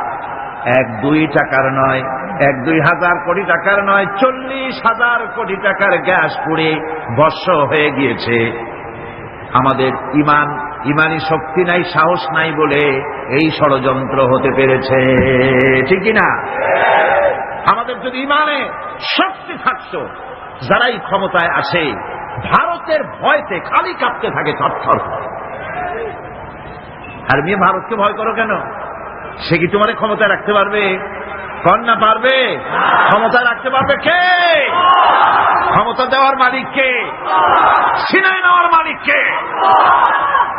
Speaker 1: 1-2 টাকার নয়, 1-2 হাজার কোটি টাকার নয়, 40,000 কোটি টাকার গ্যাস পুড়ে ভস্ম হয়ে গিয়েছে। আমাদের ইমানি শক্তি নাই, সাহস নাই বলে এই ষড়যন্ত্র হতে পেরেছে, ঠিক না? আমাদের যদি ইমানে শক্তি থাকতো, যারাই ক্ষমতায় আসে ভারতের ভয়তে খালি কাঁপতে থাকে, থরথর। আর মেয়ে ভারতকে ভয় করো কেন? সে কি তোমার ক্ষমতায় রাখতে পারবে? কন্যা পারবে? ক্ষমতায় রাখতে পারবে কে? ক্ষমতা দেওয়ার মালিক কে? সিনাই নেওয়ার মালিক কে?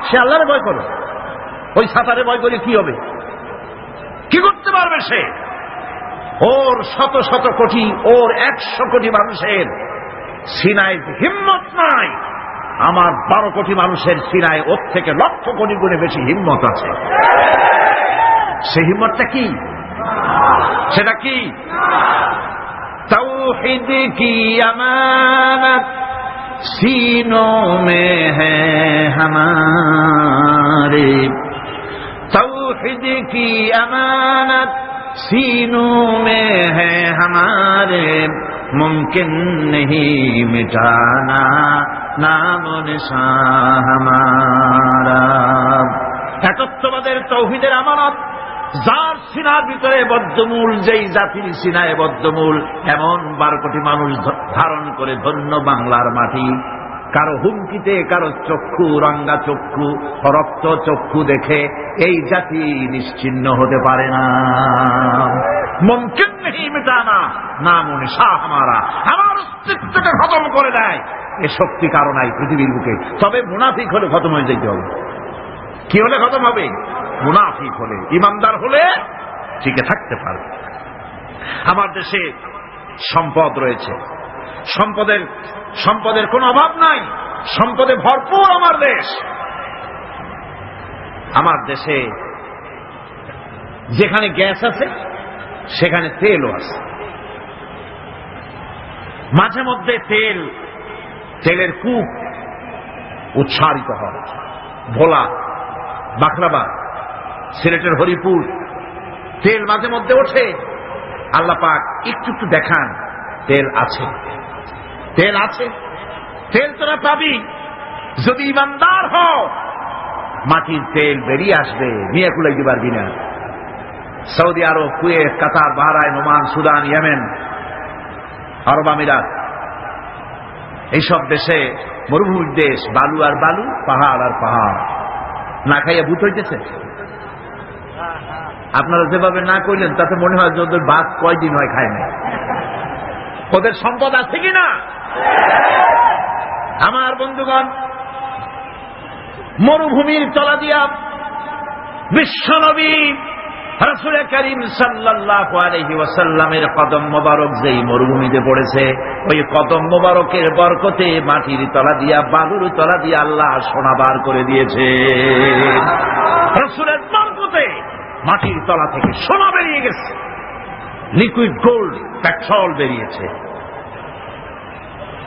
Speaker 1: সে আল্লাহরে ভয় করো। ওই সাঁতারে ভয় করে কি হবে? কি করতে পারবে সে? ওর শত শত কোটি, ওর 100 কোটি মানুষের সিনায় হিম্মত নাই। আমার 12 কোটি মানুষের সিনায় ওর থেকে লক্ষ কোটি গুণে বেশি হিম্মত আছে। সেই হিম্মতটা কি? সেটা কি? তাওহীদ কি আমানত सीनों में है हमारे, तौहीद की अमानत सीनों में है हमारे, मुमकिन नहीं मिटाना नाम निशान हमारा। একত্ববাদের তৌহিদের আমানত, যার সিনার ভিতরে বদ্ধমূল, যেই জাতির সিনায় বদ্ধমূল এমন 12 কোটি মানুষ ধারণ করে ধন্য বাংলার মাটি। কারো হুমকিতে, কারো চক্ষু, রঙ্গা চক্ষু, রক্ত চক্ষু দেখে এই জাতি নিশ্চিহ্ন হতে পারে না। মুমকিন নেই মিটানা নাম নিশান হামারা, আমার অস্তিত্বকে খতম করে দেয় এ শক্তি কারো নাই পৃথিবীর বুকে। তবে মুনাফিক হলে খতম হয়ে যেতে হবে। কি হলে খতম হবে? মুনাফিক হলে। ইমানদার হলে টিকে থাকতে পারবে। আমার দেশে সম্পদ রয়েছে, সম্পদের কোনো অভাব নাই, সম্পদে ভরপুর আমার দেশ। আমার দেশে যেখানে গ্যাস আছে সেখানে তেলও আছে। মাঝে মধ্যে তেলের কূপ উৎসারিত হয়। ভোলা, বাখরাবাদ, সিলেটের হরিপুর, তেল মাঝে মধ্যে ওঠে। আল্লাহ পাক একটু একটু দেখান তেল আছে, তেল আছে। তেল তোরা পাবি যদি ইমানদার হও। মাটির তেল বেরিয়ে আসবে, নিয়ে কুলাইতে পারবি না। সৌদি আরব, কুয়েত, কাতার, বাহরাইন, ওমান, সুদান, ইয়েমেন, আরব আমিরাত, এইসব দেশে মরুভূমির দেশ, বালু আর বালু, পাহাড় আর পাহাড়। না খাইয়া ভূত হইতেছে। আপনারা যেভাবে না কইলেন তাতে মনে হয় যে ওদের বাদ কয়দিন হয় খায় না। ওদের সম্পদ আছে কিনা? আমার বন্ধুগণ, মরুভূমির তলা দিয়া বিশ্বনবী রাসূল করিম সাল্লাল্লাহু আলাইহি ওয়াসাল্লামের কদম মোবারক যেই মরুভূমিতে পড়েছে, ওই কদম মোবারকের বরকতে মাটির তলা দিয়া, বালুর তলা দিয়া আল্লাহ সোনা বার করে দিয়েছে। রাসূলের বরকতে মাটির তলা থেকে সোনা বেরিয়ে গেছে, লিকুইড গোল্ড, পেট্রোল বেরিয়েছে।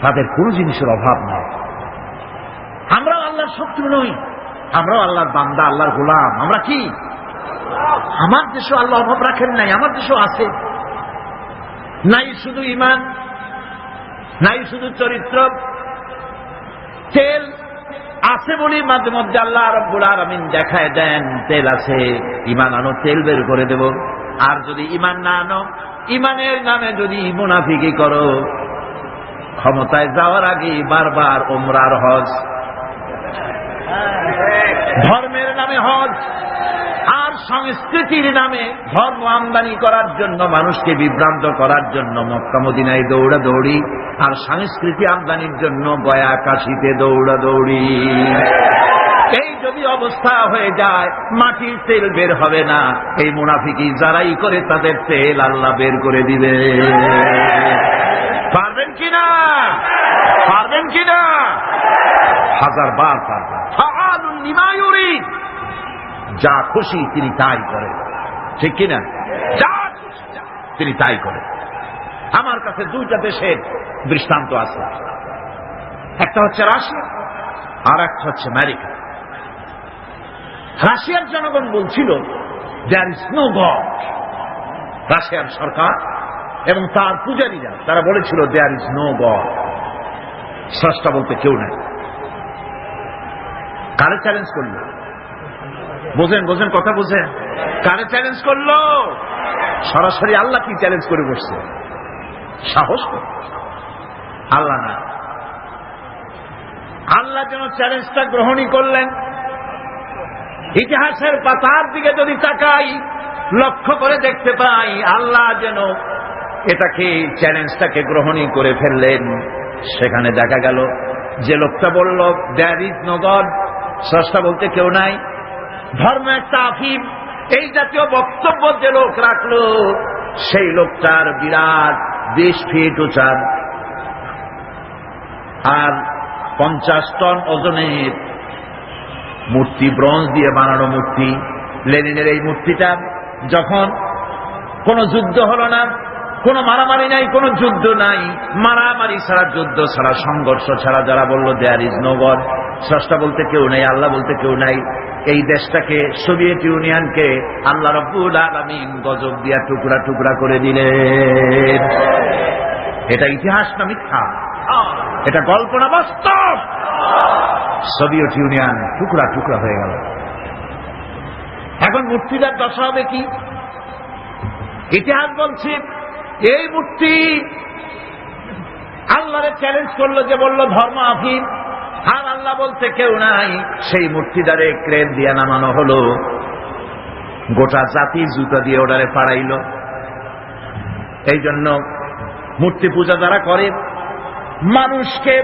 Speaker 1: তাদের কোন জিনিসের অভাব নাই। আমরাও আল্লাহর শত্রু নই, আমরাও আল্লাহর বান্দা, আল্লাহর গোলাম। আমরা কি? আমার দেশও আল্লাহ অভাব রাখেন নাই, আমার দেশও আছে। নাই শুধু ইমান, নাই শুধু চরিত্র, তেল আছে বলি মাঝে মধ্যে আল্লাহ রাব্বুল আলামিন দেখায় দেন তেল আছে, ইমান আনো, তেল বের করে দেব। আর যদি ঈমান না আনো, ঈমানের নামে যদি মুনাফিকি করো, ক্ষমতায় যাওয়ার আগে বারবার উমরার হজ, ধর্মের নামে হজ, আর সংস্কৃতির নামে ধর্ম আমদানি করার জন্য, মানুষকে বিভ্রান্ত করার জন্য মক্কা মদিনায় দৌড়াদৌড়ি, আর সংস্কৃতি আমদানির জন্য গয়া কাশীতে দৌড়াদৌড়ি। এই যদি অবস্থা হয়ে যায়, মাটির তেল বের হবে না। এই মুনাফিকি যারাই করে তাদের তেল আল্লাহ বের করে দিবে। পারবেন কিনা? পারবেন কিনা? হাজারবার পারবেন। ফাআলুন লিমা ইউরিদ, যা খুশি তিনি তাই করে, ঠিক কিনা? যা তিনি তাই করে। আমার কাছে দুইটা দেশের দৃষ্টান্ত আছে, একটা হচ্ছে রাশিয়া আর একটা হচ্ছে আমেরিকা। রাশিয়ার জনগণ বলছিল দেয়ার ইজ নো গড, রাশিয়ার সরকার এবং তার পূজারীরা তারা বলেছিল দেয়ার ইজ নো গড, স্রষ্টা বলতে কেউ নেই। কারে চ্যালেঞ্জ করলো? বোঝেন বোঝেন কথা বোঝেন? কারে চ্যালেঞ্জ করলো? সরাসরি আল্লাহ কি চ্যালেঞ্জ করে বসছে? সাহস করে আল্লাহ না, আল্লাহ যেন চ্যালেঞ্জটা গ্রহণই করলেন। ইতিহাসের পাতার দিকে যদি তাকাই, লক্ষ্য করে দেখতে পাই আল্লাহ যেন এটাকে চ্যালেঞ্জটাকে গ্রহণই করে ফেললেন। সেখানে দেখা গেল যে লোকটা বলল দেয়ার ইজ নো গড, স্রষ্টা বলতে কেউ নাই, ধর্ম একটা আফিম, এই জাতীয় বক্তব্য যে লোক রাখলো, সেই লোকটার বিরাট 20 ফিট উঁচা আর 50 টন ওজনের মূর্তি, ব্রোঞ্জ দিয়ে বানানো মূর্তি। লেনিনের এই মূর্তিটা যখন কোনো যুদ্ধ হলো না, কোনো মারামারি নাই, কোনো যুদ্ধ নাই, মারামারি ছাড়া, যুদ্ধ ছাড়া, সংঘর্ষ ছাড়া যারা বলল দেয়ার ইজ নো গড, স্রষ্টা বলতে কেউ নেই, আল্লাহ বলতে কেউ নাই, এই দেশটাকে, সোভিয়েত ইউনিয়নকে আল্লাহ রাব্বুল আলামিন গজব দিয়া টুকরা টুকরা করে দিলেন। এটা ইতিহাস না মিথ্যা? এটা গল্প না বাস্তব? সোভিয়েত ইউনিয়ন টুকরা টুকরা হয়ে গেল। এখন মূর্তিটার দশা হবে কি? ইতিহাস বলছে এই মূর্তি আল্লাহরে চ্যালেঞ্জ করলো, যে বলল ধর্ম আফিম, আর আল্লাহ বলতে কেউ নাই। সেই মূর্তিটারে ক্রেন দিয়ে নামানো হলো, গোটা জাতি জুতা দিয়ে ওটারে পাড়াইল। এই জন্য মূর্তি পূজা যারা করে, মানুষকে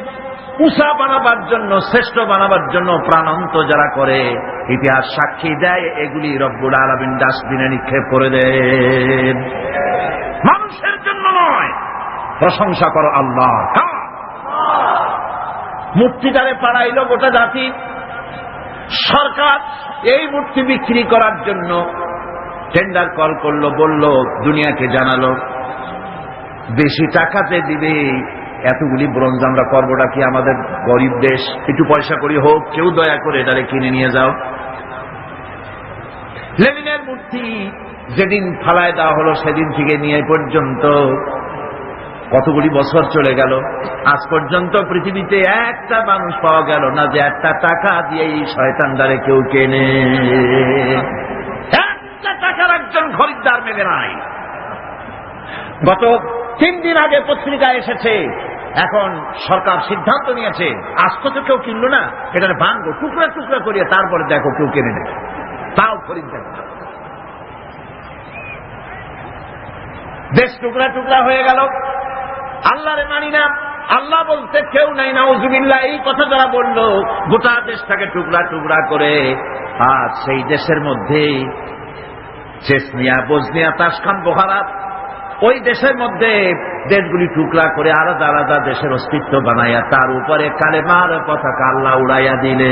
Speaker 1: উঁচা বানাবার জন্য, শ্রেষ্ঠ বানাবার জন্য প্রাণান্ত যারা করে, ইতিহাস সাক্ষী দেয় এগুলি রব্বুল আলামিন ডাস্টবিনে নিক্ষেপ করে দেন। মানুষের জন্য নয়, প্রশংসা করো আল্লাহ। মূর্তিটারে পাড়াইল গোটা জাতি। সরকার এই মূর্তি বিক্রি করার জন্য টেন্ডার কল করলো, বলল, দুনিয়াকে জানালো বেশি টাকাতে দিবে, এতগুলি ব্রোঞ্জ আমরা করবোটা কি, আমাদের গরিব দেশ, একটু পয়সা করি হোক, কেউ দয়া করে এটারে কিনে নিয়ে যাও। লেনিনের মূর্তি যেদিন ফালায় দেওয়া হলো, সেদিন থেকে নিয়ে পর্যন্ত কতগুলি বছর চলে গেল, আজ পর্যন্ত পৃথিবীতে একটা মানুষ পাওয়া গেল না যে একটা টাকা দিয়ে এই শয়তানদারে কেউ কেনে। একটা টাকার একজন খরিদ্দার মেলে নাই। গত 3 দিন আগে পত্রিকায় এসেছে, এখন সরকার সিদ্ধান্ত নিয়েছে আজকে তো কেউ কিনলো না, এটারে ভাঙবো, টুকরা টুকরা করিয়ে তারপরে দেখো কেউ কেনে নেবে, তাও খরিদ্দার। দেশ টুকরা টুকরা হয়ে গেল। আল্লাহরে মানি না, আল্লাহ বলতে কেউ নাই, নাউজুবিল্লাহ, এই কথা যারা বলল, গোটা দেশটাকে টুকরা টুকরা করে। আর সেই দেশের মধ্যে চেচনিয়া, বজনিয়া, তাসখান, বোখারা, ওই দেশের মধ্যে দেশগুলি টুকরা করে আলাদা আলাদা দেশের অস্তিত্ব বানাইয়া তার উপরে কালেমার পতাকা আল্লাহ উড়াইয়া দিলে।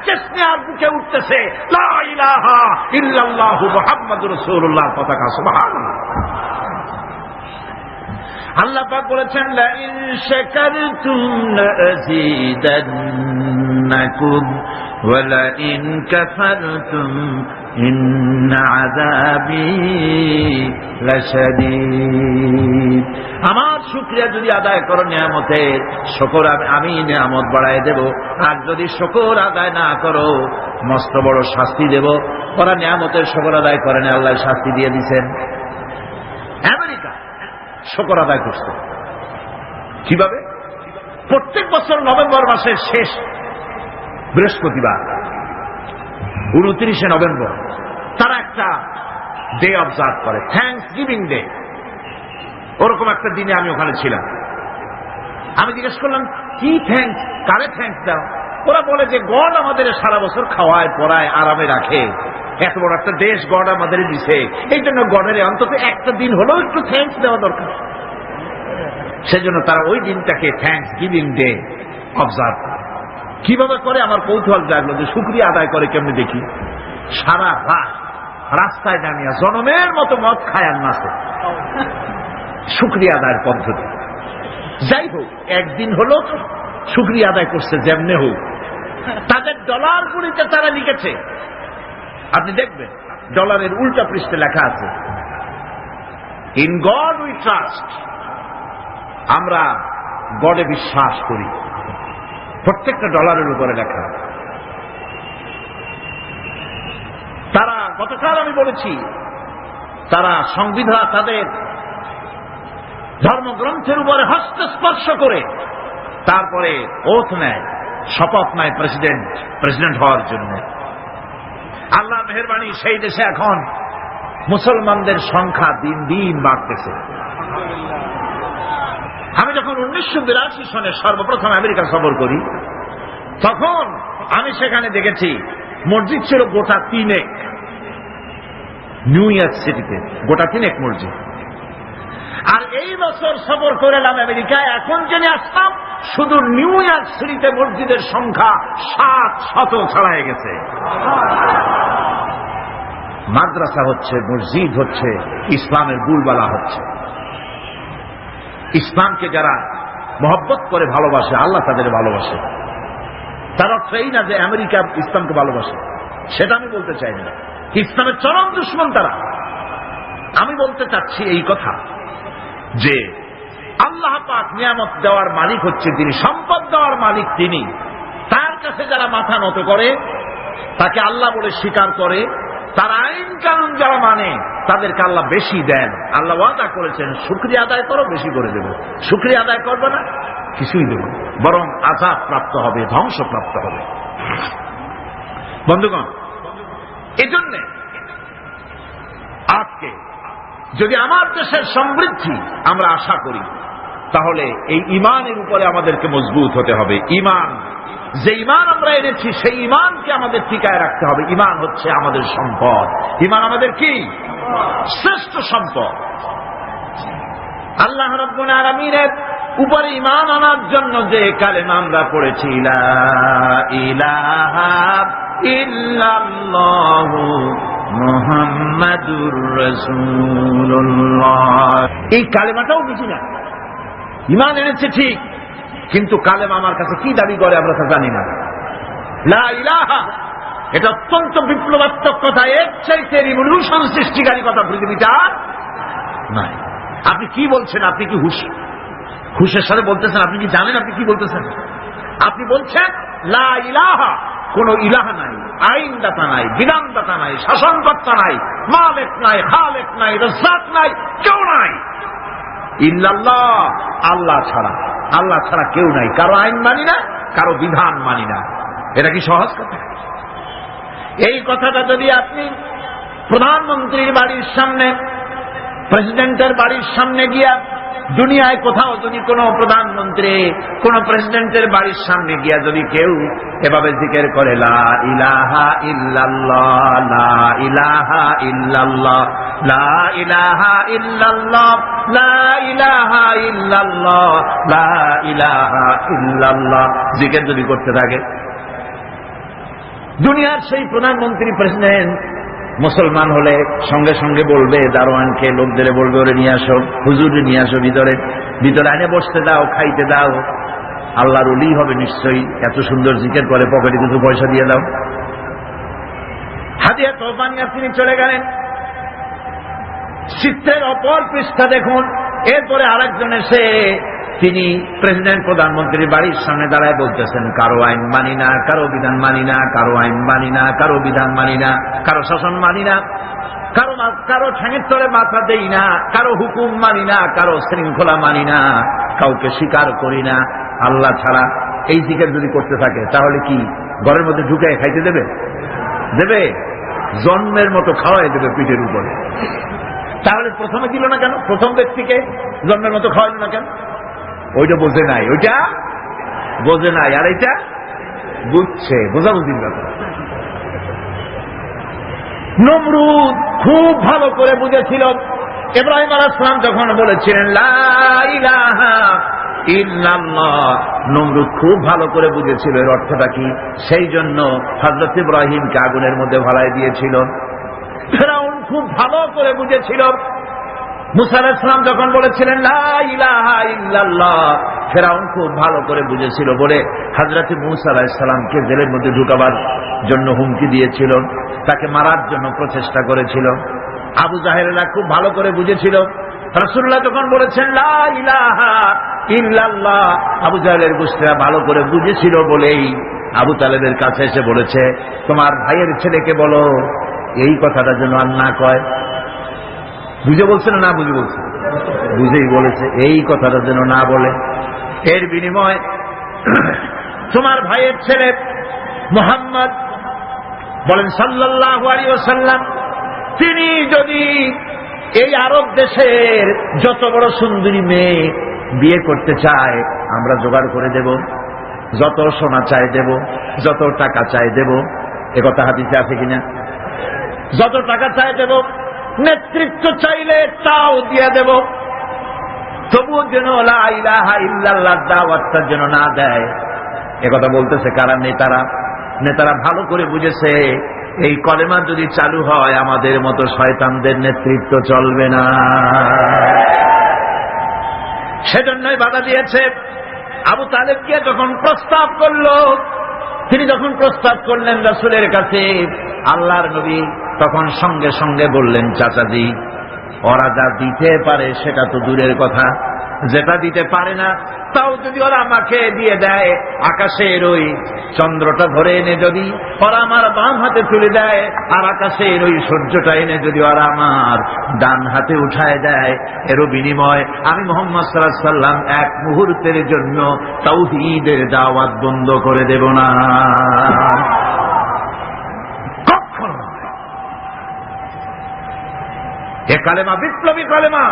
Speaker 1: চেচনিয়ার বুকে উঠতেছে লা ইলাহা ইল্লাল্লাহু মুহাম্মাদুর রাসূলুল্লাহ পতাকা। সুবহানাল্লাহ। আল্লাহ পাক বলেছেন, লা ইন শাকারতুম লাযীদান্নাকুম ওয়া লা ইন কাফারতুম ইন্না আযাবি লাশাদীদ। আমার শুকরিয়া যদি আদায় করো নিয়ামতের, শুকর আমি নিয়ামত বাড়ায় দেব। আর যদি শুকর আদায় না করো মস্ত বড় শাস্তি দেব। ওরা নিয়ামতের শুকর আদায় করেন, আল্লাহ শাস্তি দিয়ে দিচ্ছেন। আমেরিকা শুকর আদায় করছে কিভাবে? প্রত্যেক বছর নভেম্বর মাসের শেষ বৃহস্পতিবার 29শে নভেম্বর তারা একটা ডে অবজার্ভ করে, থ্যাঙ্কস গিভিং ডে। ওরকম একটা দিনে আমি ওখানে ছিলাম। আমি জিজ্ঞেস করলাম কি থ্যাঙ্কস, কারে থ্যাঙ্কস দাও? ওরা বলে যে গড আমাদের সারা বছর খাওয়ায় পড়ায় আরামে রাখে, এত বড় একটা দেশ গড আমাদের দিছে, এই জন্য গডের অন্তত একটা দিন হলেও একটু থ্যাঙ্কস দেওয়া দরকার। সেজন্য তারা ওই দিনটাকে থ্যাঙ্কস গিভিং ডে অবজার্ভ করে। কিভাবে করে আমার কৌতূহল জাগলো যে শুকরিয়া আদায় করে কেমনি দেখি। সারা রাত রাস্তায় নামিয়া জনমের মতো মদ খায় আর নাচে, শুকরিয়া আদায়ের পদ্ধতি। যাই হোক, একদিন হলো শুকরিয়া আদায় করছে যেমনে হোক। তাদের ডলার গুলিতে তারা লিখেছে, আপনি দেখবেন ডলারের উল্টা পৃষ্ঠে লেখা আছে ইন গড উই ট্রাস্ট, আমরা গডে বিশ্বাস করি। প্রত্যেকটা ডলারের উপরে লেখা। তারা গতকাল আমি বলেছি, তারা সংবিধান তাদের ধর্মগ্রন্থের উপরে হস্তস্পর্শ করে তারপরে ওথ নেয়, শপথ নেয় প্রেসিডেন্ট হওয়ার জন্য। আল্লাহ মেহেরবানি, সেই দেশে এখন মুসলমানদের সংখ্যা দিন দিন বাড়তেছে। আমি যখন 1982 সনে সর্বপ্রথম আমেরিকা সফর করি, তখন আমি সেখানে দেখেছি মসজিদ ছিল গোটা 3 নিউ ইয়র্ক সিটিতে, গোটা 3 মসজিদ। আর এই বছর সফর করলাম আমেরিকায়, এখন জেনে আসলাম শুধু নিউ ইয়র্ক সিটিতে মসজিদের সংখ্যা 700 ছাড়াই গেছে। মাদ্রাসা হচ্ছে, মসজিদ হচ্ছে, ইসলামের বুলবালা হচ্ছে। ইসলামকে যারা মহব্বত করে ভালোবাসে, আল্লাহ তাদের ভালোবাসে। তার অর্থ এই না যে আমেরিকা ইসলামকে ভালোবাসে, সেটা আমি বলতে চাই না। ইসলামের চরম দুশমন তারা। আমি বলতে চাচ্ছি এই কথা যে আল্লাহ পাক নিয়ামত দেওয়ার মালিক হচ্ছে তিনি, সম্পদ দেওয়ার মালিক তিনি। তার কাছে যারা মাথা নত করে, তাকে আল্লাহ বলে স্বীকার করে, তার আইন কানুন যারা মানে, তাদেরকে আল্লাহ বেশি দেন। আল্লাহ ওয়াদা করেছেন শুকরিয়া আদায় করো, বেশি করে দেব। শুকরিয়া আদায় করবে না, কিছুই দেব, বরং আযাব প্রাপ্ত হবে, ধ্বংস প্রাপ্ত হবে। বন্ধুগণ, এজন্য আজকে যদি আমার দেশের সমৃদ্ধি আমরা আশা করি, তাহলে এই ঈমানের উপরে আমাদেরকে মজবুত হতে হবে। ঈমান, যে ঈমান আমরা এনেছি সেই ঈমানকে আমাদের টিকায় রাখতে হবে। ঈমান হচ্ছে আমাদের সম্পদ। ঈমান আমাদের কি? শ্রেষ্ঠ সম্পদ। আল্লাহ রাব্বুল আলামিনের উপরে ঈমান আনার জন্য যে কালেমা আমরা পড়েছি, লা ইলাহা ইল্লাল্লাহু মুহাম্মাদুর রাসূলুল্লাহ, এই কালেমাটাও বুঝি না। ঈমান এনেছে ঠিক, কিন্তু কালেমা আমার কাছে কি দাবি করে আমরা তা জানি না। লা ইলাহা, এটা অত্যন্ত বিপ্লবাত্মক কথা, এর চাইতে রিভলিউশন সৃষ্টিকারী কথা পৃথিবীটা নাই। আপনি কি বলছেন? আপনি কি হুশের সাথে বলতেছেন? আপনি কি জানেন আপনি কি বলতেছেন? আপনি বলছেন লা ইলাহা, কোন ইলাহা নাই, আইনদাতা নাই, বিধানদাতা নাই, শাসনকর্তা নাই, মালিক নাই, খালেক নাই, রাজ্জাক নাই, কেউ নাই। ইল্লাল্লাহ, আল্লাহ ছাড়া, আল্লাহ ছাড়া কেউ নাই। কারো আইন মানি না, কারো বিধান মানি না। এটা কি সহজ কথা? এই কথাটা যদি আপনি প্রধানমন্ত্রীর বাড়ির সামনে, প্রেসিডেন্টের বাড়ির সামনে গিয়া, দুনিয়ায় কোথাও যদি কোনো প্রধানমন্ত্রী, কোন প্রেসিডেন্টের বাড়ির সামনে গিয়া যদি কেউ এভাবে জিকির করে লা ইলাহা ইল্লাল্লাহ, লা ইলাহা ইল্লাল্লাহ, লা ইলাহা ইল্লাল্লাহ, লা ইলাহা ইল্লাল্লাহ, লা ইলাহা ইল্লাল্লাহ জিকির যদি করতে থাকে, দুনিয়ার সেই প্রধানমন্ত্রী, প্রেসিডেন্ট মুসলমান হলে সঙ্গে সঙ্গে বলবে দারোয়ানকে, লোকদের বলবে ওরে নিয়ে আসো, হুজুরে নিয়ে আসো, ভিতরে আনে বসতে দাও, খাইতে দাও। আল্লাহর ওলি হবে নিশ্চয়ই, এত সুন্দর জিকির করে, পকেটে কিছু পয়সা দিয়ে দাও। হাদিয়া তোহফা নিয়ে তিনি চলে গেলেন। চিত্রের অপর পৃষ্ঠা দেখুন। এরপরে আরেকজন এসে তিনি প্রেসিডেন্ট প্রধানমন্ত্রীর বাড়ির সামনে দাঁড়ায় বলতেছেন, কারো আইন মানি না, কারো বিধান মানি না, কারো আইন মানি না, কারো বিধান মানি না, কারো শাসন মানি না, কারো ঠ্যাঙের তলে মাথা দেই না, কারো হুকুম মানি না, কারো শৃঙ্খলা মানি না, কাউকে স্বীকার করি না আল্লাহ ছাড়া। এই জিকির যদি করতে থাকে তাহলে কি ঘরের মধ্যে ঢুকে খাইতে দেবে? দেবে? জন্মের মতো খাওয়াই দেবে পিঠের উপরে। তাহলে প্রথমে দিল না কেন? প্রথম ব্যক্তিকে জন্মের মতো খাওয়াইল না কেন? ওইটা বোঝে নাই, ওইটা বোঝে নাই, আর এটা বুঝছে, বোঝাবুঝির ব্যাপার। নমরুদ খুব ভালো করে বুঝেছিল। ইব্রাহিম আলাইহিস সালাম যখন বলেছিলেন লা ইলাহা ইল্লাল্লাহ, নমরুদ খুব ভালো করে বুঝেছিল এর অর্থটা কি। সেই জন্য হযরত ইব্রাহিমকে আগুনের মধ্যে ভালাই দিয়েছিল। ফেরাউন খুব ভালো করে বুঝেছিল। মুসা আলাইহিস সালাম যখন বলেছিলেন লা ইলাহা ইল্লাল্লাহ, ফেরাউন খুব ভালো করে বুঝেছিল বলে হযরত মুসা আলাইহিস সালামকে জেলের মধ্যে ঢুকাবার জন্য হুমকি দিয়েছিল, তাকে মারার জন্য প্রচেষ্টা করেছিল। আবু জাহেলরা খুব ভালো করে বুঝেছিল। রাসূলুল্লাহ যখন বলেছেন লা ইলাহা ইল্লাল্লাহ, আবু জাহেলের গোষ্ঠীরা ভালো করে বুঝেছিল বলেই আবু তালেবের কাছে এসে বলেছে, তোমার ভাইয়ের ছেলেকে বলো এই কথাটা যেন আর না কয়। বুঝে বলছে না বুঝে বলছে? বুঝেই বলেছে, এই কথাটা যেন না বলে। এর বিনিময় তোমার ভাইয়ের ছেলে মুহাম্মদ বলেন সাল্লাল্লাহু আলাইহি ওয়াসাল্লাম, তিনি যদি এই আরব দেশের যত বড় সুন্দরী মেয়ে বিয়ে করতে চায় আমরা জোগাড় করে দেব, যত সোনা চাই দেব, যত টাকা চাই দেব। একথা হাদিসে আছে কিনা? যত টাকা চাই দেব, নেতৃত্ব চাইলে তাও দিয়ে দেব, তবুও যেন লা ইলাহা ইল্লাল্লাহ দাওয়াতটা যেন না দেয়। একথা বলতেছে কারা? নেতারা ভালো করে বুঝেছে এই কলেমা যদি চালু হয় আমাদের মতো শয়তানদের নেতৃত্ব চলবে না, সেজন্যই বাধা দিয়েছে। আবু তালেবকে যখন প্রস্তাব করলো, তিনি যখন প্রস্তাব করলেন রাসূলের কাছে, আল্লাহর নবী তখন সঙ্গে সঙ্গে বললেন, চাচাজি ওরা যা দিতে পারে সেটা তো দূরের কথা, যেটা দিতে পারে না তাও যদি ওরা আমাকে দিয়ে দেয়, আকাশের ওই চন্দ্রটা ধরে এনে যদি ওরা আমার বাম হাতে তুলে দেয়, আর আকাশের ওই সূর্যটা এনে যদি ওরা আমার ডান হাতে উঠায় দেয়, এরও বিনিময় আমি মুহাম্মদ সাল্লাল্লাহু আলাইহি ওয়াসাল্লাম এক মুহূর্তের জন্য তাওহীদের দাওয়াত বন্ধ করে দেব না। কখনো এ কালেমা বিপ্লবী কালেমা।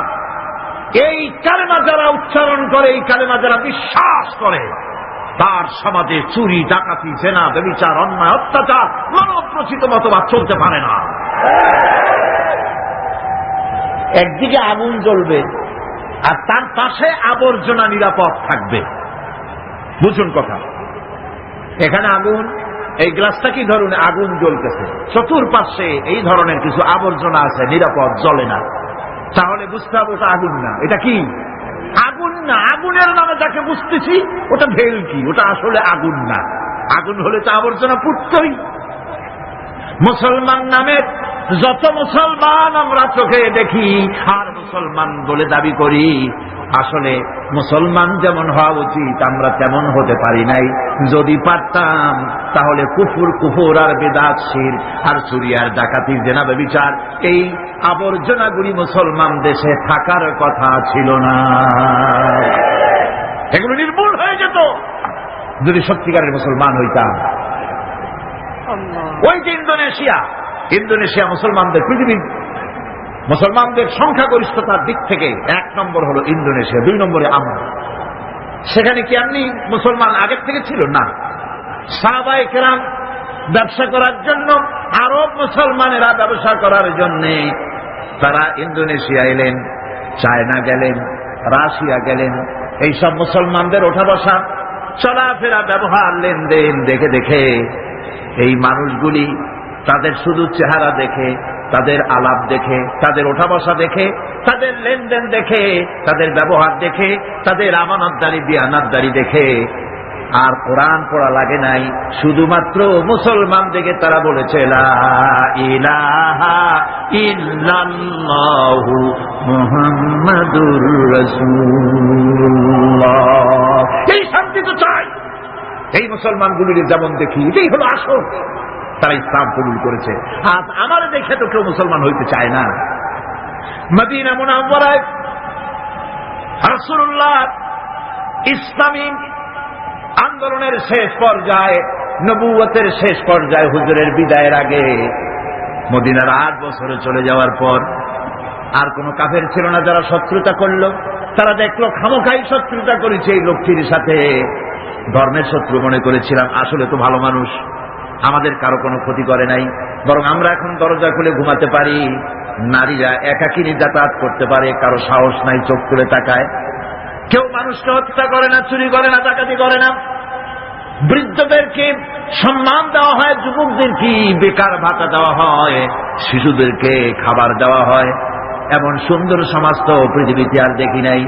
Speaker 1: এই কালেমা যারা উচ্চারণ করে, এই কালেমা যারা বিশ্বাস করে, তার সমাজে চুরি, ডাকাতি, জেনা, ব্যভিচার, অন্যায়, অত্যাচার, মানব প্রচিত মতবাদ চলতে পারে না। একদিকে আগুন জ্বলবে আর তার পাশে আবর্জনা নিরাপদ থাকবে। বুঝুন কথা। এখানে আগুন, এই গ্লাসটা কি ধরুন আগুন জ্বলতেছে, চতুর্পাশে এই ধরনের কিছু আবর্জনা আছে, নিরাপদ, জ্বলে না। তাহলে বুঝতে হবে ওটা আগুন না। এটা কি? আগুন না। আগুনের নামে যাকে বুঝতেছি ওটা ভেলকি, ওটা আসলে আগুন না। আগুন হলে তো আবর্জনা পুড়তই। মুসলমান নামে যত মুসলমান আমরা চোখে দেখি আর মুসলমান বলে দাবি করি, আসলে মুসলমান যেমন হওয়া উচিত আমরা তেমন হতে পারি নাই। যদি পারতাম তাহলে কুফর আর বিদআত, শিরক আর চুরি আর ডাকাতি, জেনা, ব্যভিচার, এই আবর্জনাগুলি মুসলমান দেশে থাকার কথা ছিল না। এগুলো নির্মূল হয়ে যেত যদি সত্যিকারের মুসলমান হইতাম। ওই যে ইন্দোনেশিয়া মুসলমানদের, পৃথিবীর মুসলমানদের সংখ্যাগরিষ্ঠতার দিক থেকে 1 নম্বর হলো ইন্দোনেশিয়া, 2 নম্বরে আমরা। সেখানে কি এমনি মুসলমান আগের থেকে ছিল না? সাহাবায়ে কেরাম ব্যবসা করার জন্য, আরব মুসলমানেরা ব্যবসা করার জন্য তারা ইন্দোনেশিয়া এলেন, চায়না গেলেন, রাশিয়া গেলেন। এইসব মুসলমানদের ওঠা বসা, চলাফেরা, ব্যবহার, লেনদেন দেখে দেখে এই মানুষগুলি তাদের শুধু চেহারা দেখে, তাদের আলাপ দেখে, তাদের ওঠা বসা দেখে, তাদের লেনদেন দেখে, তাদের ব্যবহার দেখে, তাদের আমানতদারি বিয়ানাতদারি দেখে আর কোরআন পড়া লাগে নাই, শুধুমাত্র মুসলমান থেকে তারা বলেছে লা ইলাহা ইল্লাল্লাহু মুহাম্মাদুর রাসূলুল্লাহ। এই শান্তি তো চাই। এই মুসলমানগুলির যেমন দেখি, এটাই হলো আসল। তারা ইসলাম কবুল করেছে। আজ আমার দেখে তো কেউ মুসলমান হইতে চায় না। মদিনা মুনাওয়ারায় রাসূলুল্লাহ ইসলামী আন্দোলনের শেষ পর্যায়ে, নবুয়তের শেষ পর্যায়ে, হুজুরের বিদায়ের আগে, মদিনার 8 বছরে চলে যাওয়ার পর আর কোন কাফের ছিল না যারা শত্রুতা করলো। তারা দেখলো খামোখাই শত্রুতা করেছে এই লোকটির সাথে। ধর্মের শত্রু মনে করেছিলাম, আসলে তো ভালো মানুষ, আমাদের কারো কোনো ক্ষতি করে নাই, বরং আমরা এখন দরজা খুলে ঘুমাতে পারি, নারীরা একাকিনী যাতায়াত করতে পারে, কারো সাহস নাই চোখ তুলে তাকায়, কেউ মানুষকে হত্যা করে না, চুরি করে না, ডাকাতি করে না, বৃদ্ধদেরকে সম্মান দেওয়া হয়, যুবকদেরকে বেকার ভাতা দেওয়া হয়, শিশুদেরকে খাবার দেওয়া হয়। এমন সুন্দর সমাজ তো পৃথিবীতে আর দেখি নাই।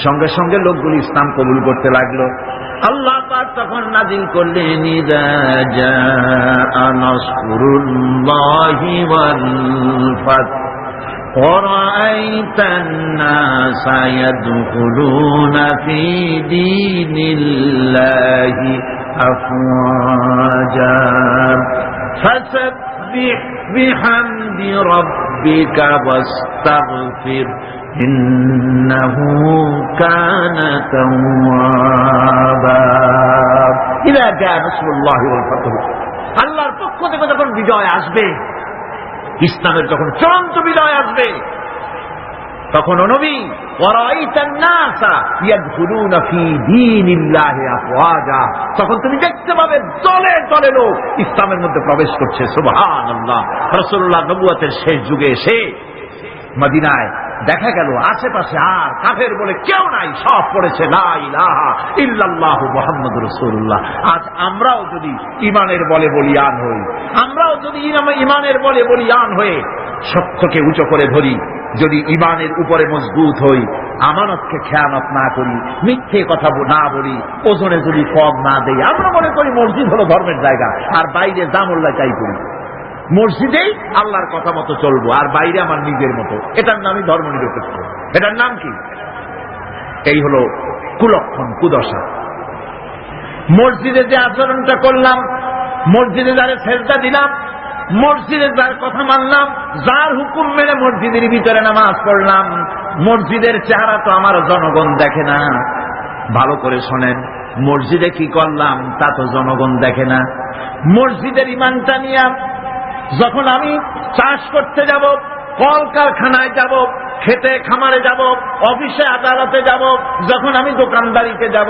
Speaker 1: সঙ্গে সঙ্গে লোকগুলি ইসলাম কবুল করতে লাগলো। আল্লাহ পাক তখন নাজিল করলেন ইযা জাআ নাসরুল্লাহি ওয়াল ফাত ওয়ারাআইতান নাসা ইয়াদখুলুনা ফী দীনিল্লাহি আফওয়াজা ফাসাব্বিহ বিহামদি রাব্বিকা ওয়াস্তাগফির ইন্নাহু কানা তাওয়াবা। ইযা জাআ নাসরুল্লাহি ওয়াল ফাত, আল্লাহর পক্ষ থেকে যখন বিজয় আসবে, ইসলামের যখন চূড়ান্ত বিজয় আসবে, তখন নবী ওয়ারাইতান নাসা ইয়াদখুলুনা ফী দীনিল্লাহি আফওয়াজা, তখন তুমি দেখতে পাবে দলে দলে লোক ইসলামের মধ্যে প্রবেশ করছে। সুবহানাল্লাহ। রাসূলুল্লাহ নবুয়তের শেষ যুগে এসে মদিনায় দেখা গেল আশেপাশে আর কাফের বলে কেউ নাই, সব পড়েছে লা ইলাহা ইল্লাল্লাহু মুহাম্মাদুর রাসূলুল্লাহ। আজ আমরাও যদি ঈমানের বলে বলিয়ান হই, আমরাও যদি ঈমানের বলে বলিয়ান হয়ে সত্যকে উঁচু করে ধরি, যদি ঈমানের উপরে মজবুত হই, আমানতকে খেয়ানত না করি, মিথ্যে কথা না বলি, ওজনে যদি কম না দেই, আমরা মনে করি মসজিদ হলো ধর্মের জায়গা, আর বাইরে জামুল্লাহ চাই করি। মসজিদেই আল্লাহর কথা মতো চলবো, আর বাইরে আমার নিজের মতো। এটার নামই ধর্মনিরপেক্ষ। এটার নাম কি? এই হলো কুলক্ষণ, কুদশা। মসজিদে যে আচরণটা করলাম, মসজিদে যারা সেজদা দিলাম, মসজিদে যার কথা মানলাম, যার হুকুম মেনে মসজিদের ভিতরে নামাজ পড়লাম, মসজিদের চেহারা তো আমার জনগণ দেখে না। ভালো করে শোনেন, মসজিদে কি করলাম তা তো জনগণ দেখে না। মসজিদের ইমানটা নিয়ে যখন আমি চাষ করতে যাব, কলকারখানায় যাব, খেতে খামারে যাব, অফিসে আদালতে যাব, যখন আমি দোকানদারিতে যাব,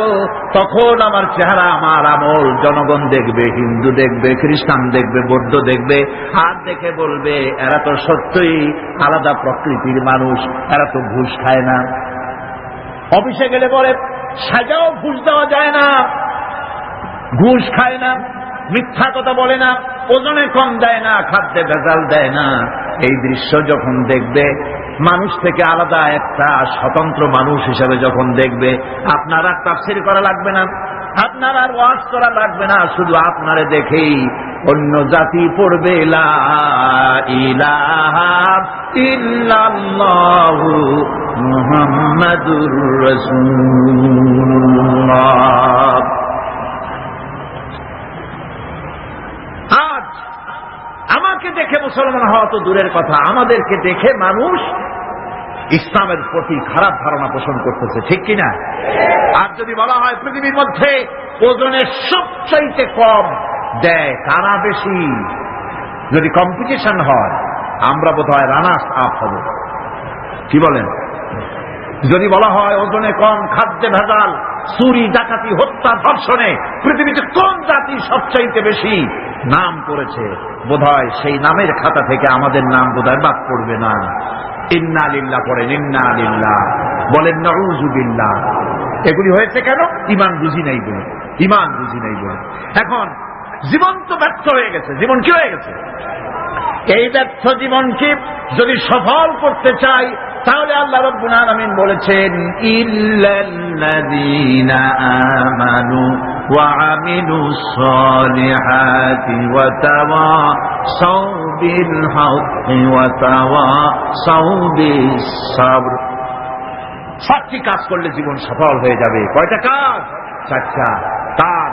Speaker 1: তখন আমার চেহারা, আমার আমল জনগণ দেখবে, হিন্দু দেখবে, খ্রিস্টান দেখবে, বৌদ্ধ দেখবে, আর দেখে বলবে এরা তো সত্যই আলাদা প্রকৃতির মানুষ, এরা তো ঘুষ খায় না। অফিসে গেলে পরে সাজাও ঘুষ দেওয়া যায় না, ঘুষ খায় না, মিথ্যা কথা বলে না, ওজনে কম দেয় না, খাদ্যে ভেজাল দেয় না। এই দৃশ্য যখন দেখবে, মানুষ থেকে আলাদা একটা স্বতন্ত্র মানুষ হিসেবে যখন দেখবে, আপনার আর তাফসীর করা লাগবে না, আপনার আর ওয়াজ করা লাগবে না, শুধু আপনারে দেখেই অন্য জাতি পড়বে লা ইলাহা ইল্লাল্লাহু মুহাম্মাদুর রাসূলুল্লাহ। আজ আমাকে দেখে মুসলমান হওয়া তো দূরের কথা, আমাদেরকে দেখে মানুষ ইসলামের প্রতি খারাপ ধারণা পোষণ করতেছে, ঠিক কিনা? আর যদি বলা হয় পৃথিবীর মধ্যে ওজনে সবচাইতে কম দেয় কারা বেশি, যদি কম্পিটিশন হয় আমরা বোধহয় রানার্স আপ হব, কি বলেন? যদি বলা হয় ওজনে কম, খাদ্যে ভেজাল, চুরি ডাকাতি হত্যা ধর্ষণে পৃথিবীতে কোন জাতি সবচাইতে বেশি নাম করেছে, বোধহয় সেই নামের খাতা থেকে আমাদের নাম বোধহয় বাদ পড়বে না। ইন্না লিল্লাহ পড়েন, ইন্না লিল্লাহ বলেন, নাউযু বিল্লাহ। এগুলি হয়েছে কেন? ঈমান বুঝি নাই বলে, ঈমান বুঝি নাই বলে। এখন জীবন তো ব্যর্থ হয়ে গেছে, জীবন কি হয়ে গেছে? এই ব্যর্থ জীবনকে যদি সফল করতে চাই, তাহলে আল্লাহ রাব্বুল আলামিন বলেছেন ইল্লাল্লাযীনা আমানু وعملوا الصالحات وتواصوا بالحق وتواصوا بالصبر। সাতটি কাজ করলে জীবন সফল হয়ে যাবে। কয়টা কাজ? চারটা। তার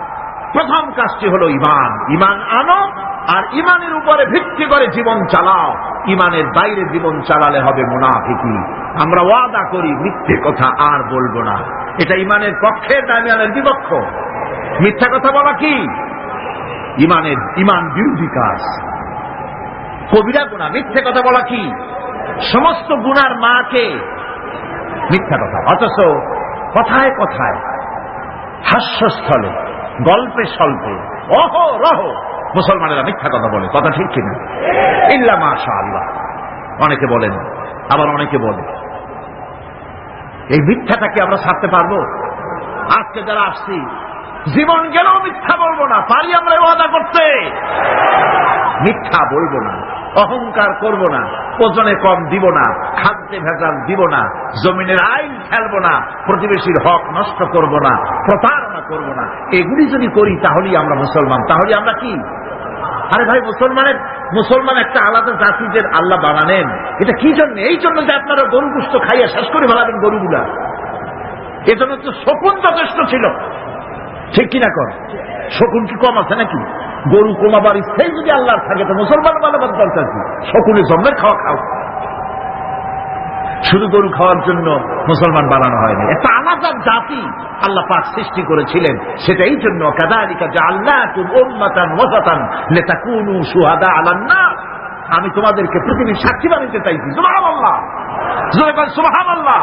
Speaker 1: প্রথম কাজটি হলো ঈমান। ঈমান আনো আর ঈমানের উপরে ভিত্তি করে জীবন চালাও। ঈমানের বাইরে জীবন চালালে হবে মুনাফিকি। আমরা ওয়াদা করি মিথ্যে কথা আর বলবো না, এটা ঈমানের পক্ষে না ঈমানের বিপক্ষ? মিথ্যা কথা বলা কি ঈমান বিরোধী কাজ, কবিরা গুনাহ। মিথ্যে কথা বলা কি? সমস্ত গুনার মাকে মিথ্যা কথা। অথচ কথায় কথায়, হাস্যস্থলে, গল্পে স্বল্পে, অহরহ মুসলমানেরা মিথ্যা কথা বলে। কথা ঠিক কিনা? ইল্লা মাশাআল্লাহ। অনেকে বলেন, আবার অনেকে বলে। এই মিথ্যাটাকে আমরা ছাড়তে পারবো? আজকে যারা আসছি, জীবন গেলেও মিথ্যা বলবো না। পারি আমরা ওয়াদা করতে? মিথ্যা বলবো না, অহংকার করব না, ওজনে কম দিব না, খাদ্যে ভেজাল দিব না, জমিনের আইন ফেলবো না, প্রতিবেশীর হক নষ্ট করব না, প্রতারণা করব না। এগুলি যদি করি তাহলেই আমরা মুসলমান। তাহলে আমরা কি? আরে ভাই, মুসলমান একটা আলাদা জাতিদের আল্লাহ বানানেন। এটা কি জন্য? এই জন্য যে আপনারা গরু গোশত খাইয়া শেষ করে ফেলাবেন গরুগুলা। এজন্য তো শকুন যথেষ্ট ছিল, ঠিক কিনা কর? শকুন কি কম আছে নাকি? গরু কমাবার ইচ্ছাই যদি আল্লাহর থাকে তো মুসলমান বানাবার দরকার কি? শকুনে জন্মের খাওয়া খাও। শুধু গরু খাওয়ার জন্য মুসলমান বানানো হয়নি, একটা আলাদা জাতি আল্লাহ পাক সৃষ্টি করেছিলেন। সেটাই জন্য কাযালিকা জাআলনাকুম উম্মাতান ওয়াসাতান লিতাকুনু শুহাদা আলান নাস। আমি তোমাদেরকে পৃথিবীর সাক্ষী বানাতে চাইছি। সুবহানাল্লাহ, জোরে বল সুবহানাল্লাহ।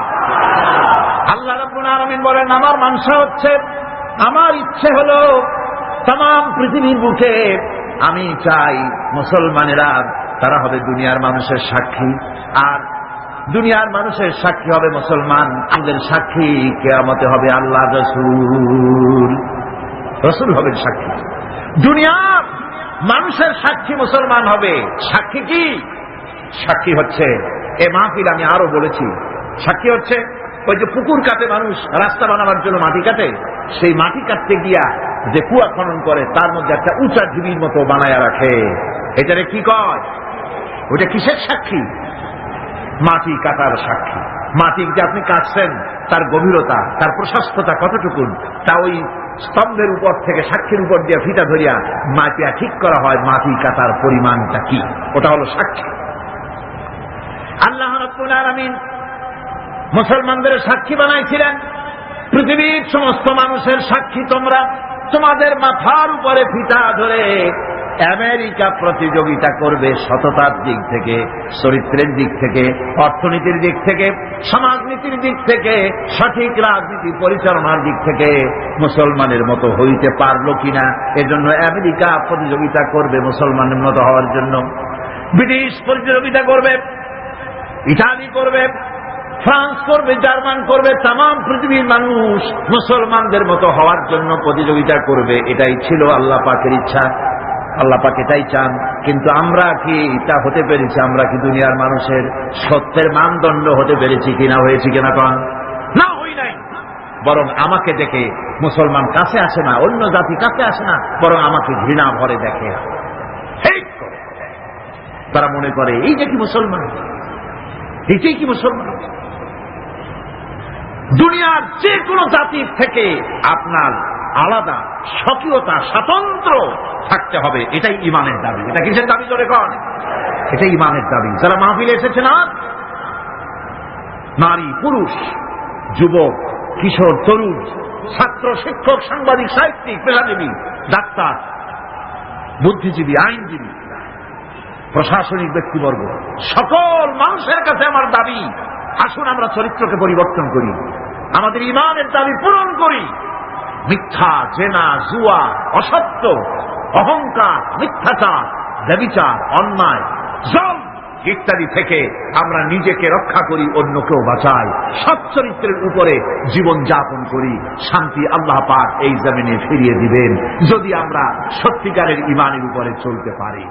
Speaker 1: আল্লাহ রাব্বুল আলামিন বলেন, আমার মানসা হচ্ছে, আমার ইচ্ছে হলো তাম পৃথিবীর বুকে আমি চাই মুসলমানেরা তারা হবে দুনিয়ার মানুষের সাক্ষী, আর দুনিয়ার মানুষের সাক্ষী হবে মুসলমান। আমাদের সাক্ষী কিয়ামতে হবে আল্লাহ রসুল হবেন সাক্ষী। দুনিয়ার মানুষের সাক্ষী মুসলমান হবে। সাক্ষী কি? সাক্ষী হচ্ছে, এ মাহফিল আমি আরো বলেছি, সাক্ষী হচ্ছে ওই যে পুকুর কাটে মানুষ রাস্তা বানাবার জন্য মাটি কাটে, সেই মাটি কাটতে গিয়া যে কুয়া খনন করে তার মধ্যে একটা উঁচা ঢিবির মতো বানায়া রাখে। এটারে কি কয়? ওইটা কিসের সাক্ষী? মাটি কাটার সাক্ষী। মাটি যে আপনি কাটছেন তার গভীরতা, তার প্রশস্ততা কতটুকু, তা ওই স্তম্ভের উপর থেকে সাক্ষীর উপর দিয়ে ফিতা ধরিয়া মাটিয়া ঠিক করা হয় মাটি কাটার পরিমাণটা কি। ওটা হলো সাক্ষী। আল্লাহ রাব্বুল আলামিন মুসলমানদের সাক্ষী বানাইছিলেন। পৃথিবীর সমস্ত মানুষের সাক্ষী তোমরা। তোমাদের মাথার উপরে ফিতা ধরে আমেরিকা প্রতিযোগিতা করবে সততার দিক থেকে, চরিত্রের দিক থেকে, অর্থনীতির দিক থেকে, সমাজনীতির দিক থেকে, সঠিক রাজনীতি পরিচালনার দিক থেকে মুসলমানের মতো হইতে পারলো কিনা, এজন্য আমেরিকা প্রতিযোগিতা করবে মুসলমানের মতো হওয়ার জন্য। ব্রিটিশ প্রতিযোগিতা করবে, ইটালি করবে, ফ্রান্স করবে, জার্মান করবে, তাম পৃথিবীর মানুষ মুসলমানদের মতো হওয়ার জন্য প্রতিযোগিতা করবে। এটাই ছিল আল্লাহ পাকের ইচ্ছা। আল্লাহ পাক এটাই চান। কিন্তু আমরা কি এটা হতে পেরেছি? আমরা কি দুনিয়ার মানুষের সত্যের মানদণ্ড হতে পেরেছি কিনা? হয়েছি কিনা? কন না, হই নাই। বরং আমাকে দেখে মুসলমান কাছে আসে না, অন্য জাতি কাছে আসে না, বরং আমাকে ঘৃণা ভরে দেখে। তারা মনে করে এই যে কি মুসলমান, এটাই কি মুসলমান। দুনিয়ার যে কোনো জাতির থেকে আপনার আলাদা স্বকীয়তা, স্বাতন্ত্র থাকতে হবে। এটাই ঈমানের দাবি। এটা কিসের দাবি? জোরে কন। এটাই ঈমানের দাবি। যারা মাহফিলে এসেছে না, নারী, পুরুষ, যুবক, কিশোর, তরুণ, ছাত্র, শিক্ষক, সাংবাদিক, সাহিত্যিক, পেশাজীবী, ডাক্তার, বুদ্ধিজীবী, আইনজীবী, প্রশাসনিক ব্যক্তিবর্গ, সকল মানুষের কাছে আমার দাবি, আসুন আমরা চরিত্রকে পরিবর্তন করি, আমাদের ঈমানের দাবি পূরণ করি। মিথ্যা, জেনা, জুয়া, অসত্য, অহংকার, মিথ্যাচার, ব্যভিচার, অন্যায়, জল ইত্যাদি থেকে আমরা নিজেকে রক্ষা করি, অন্যকেও বাঁচাই, সৎ চরিত্রের উপরে জীবন যাপন করি। শান্তি আল্লাহ পাক এই জমিনে ফিরিয়ে দিবেন যদি আমরা সত্যিকারের ঈমানের উপরে চলতে পারি।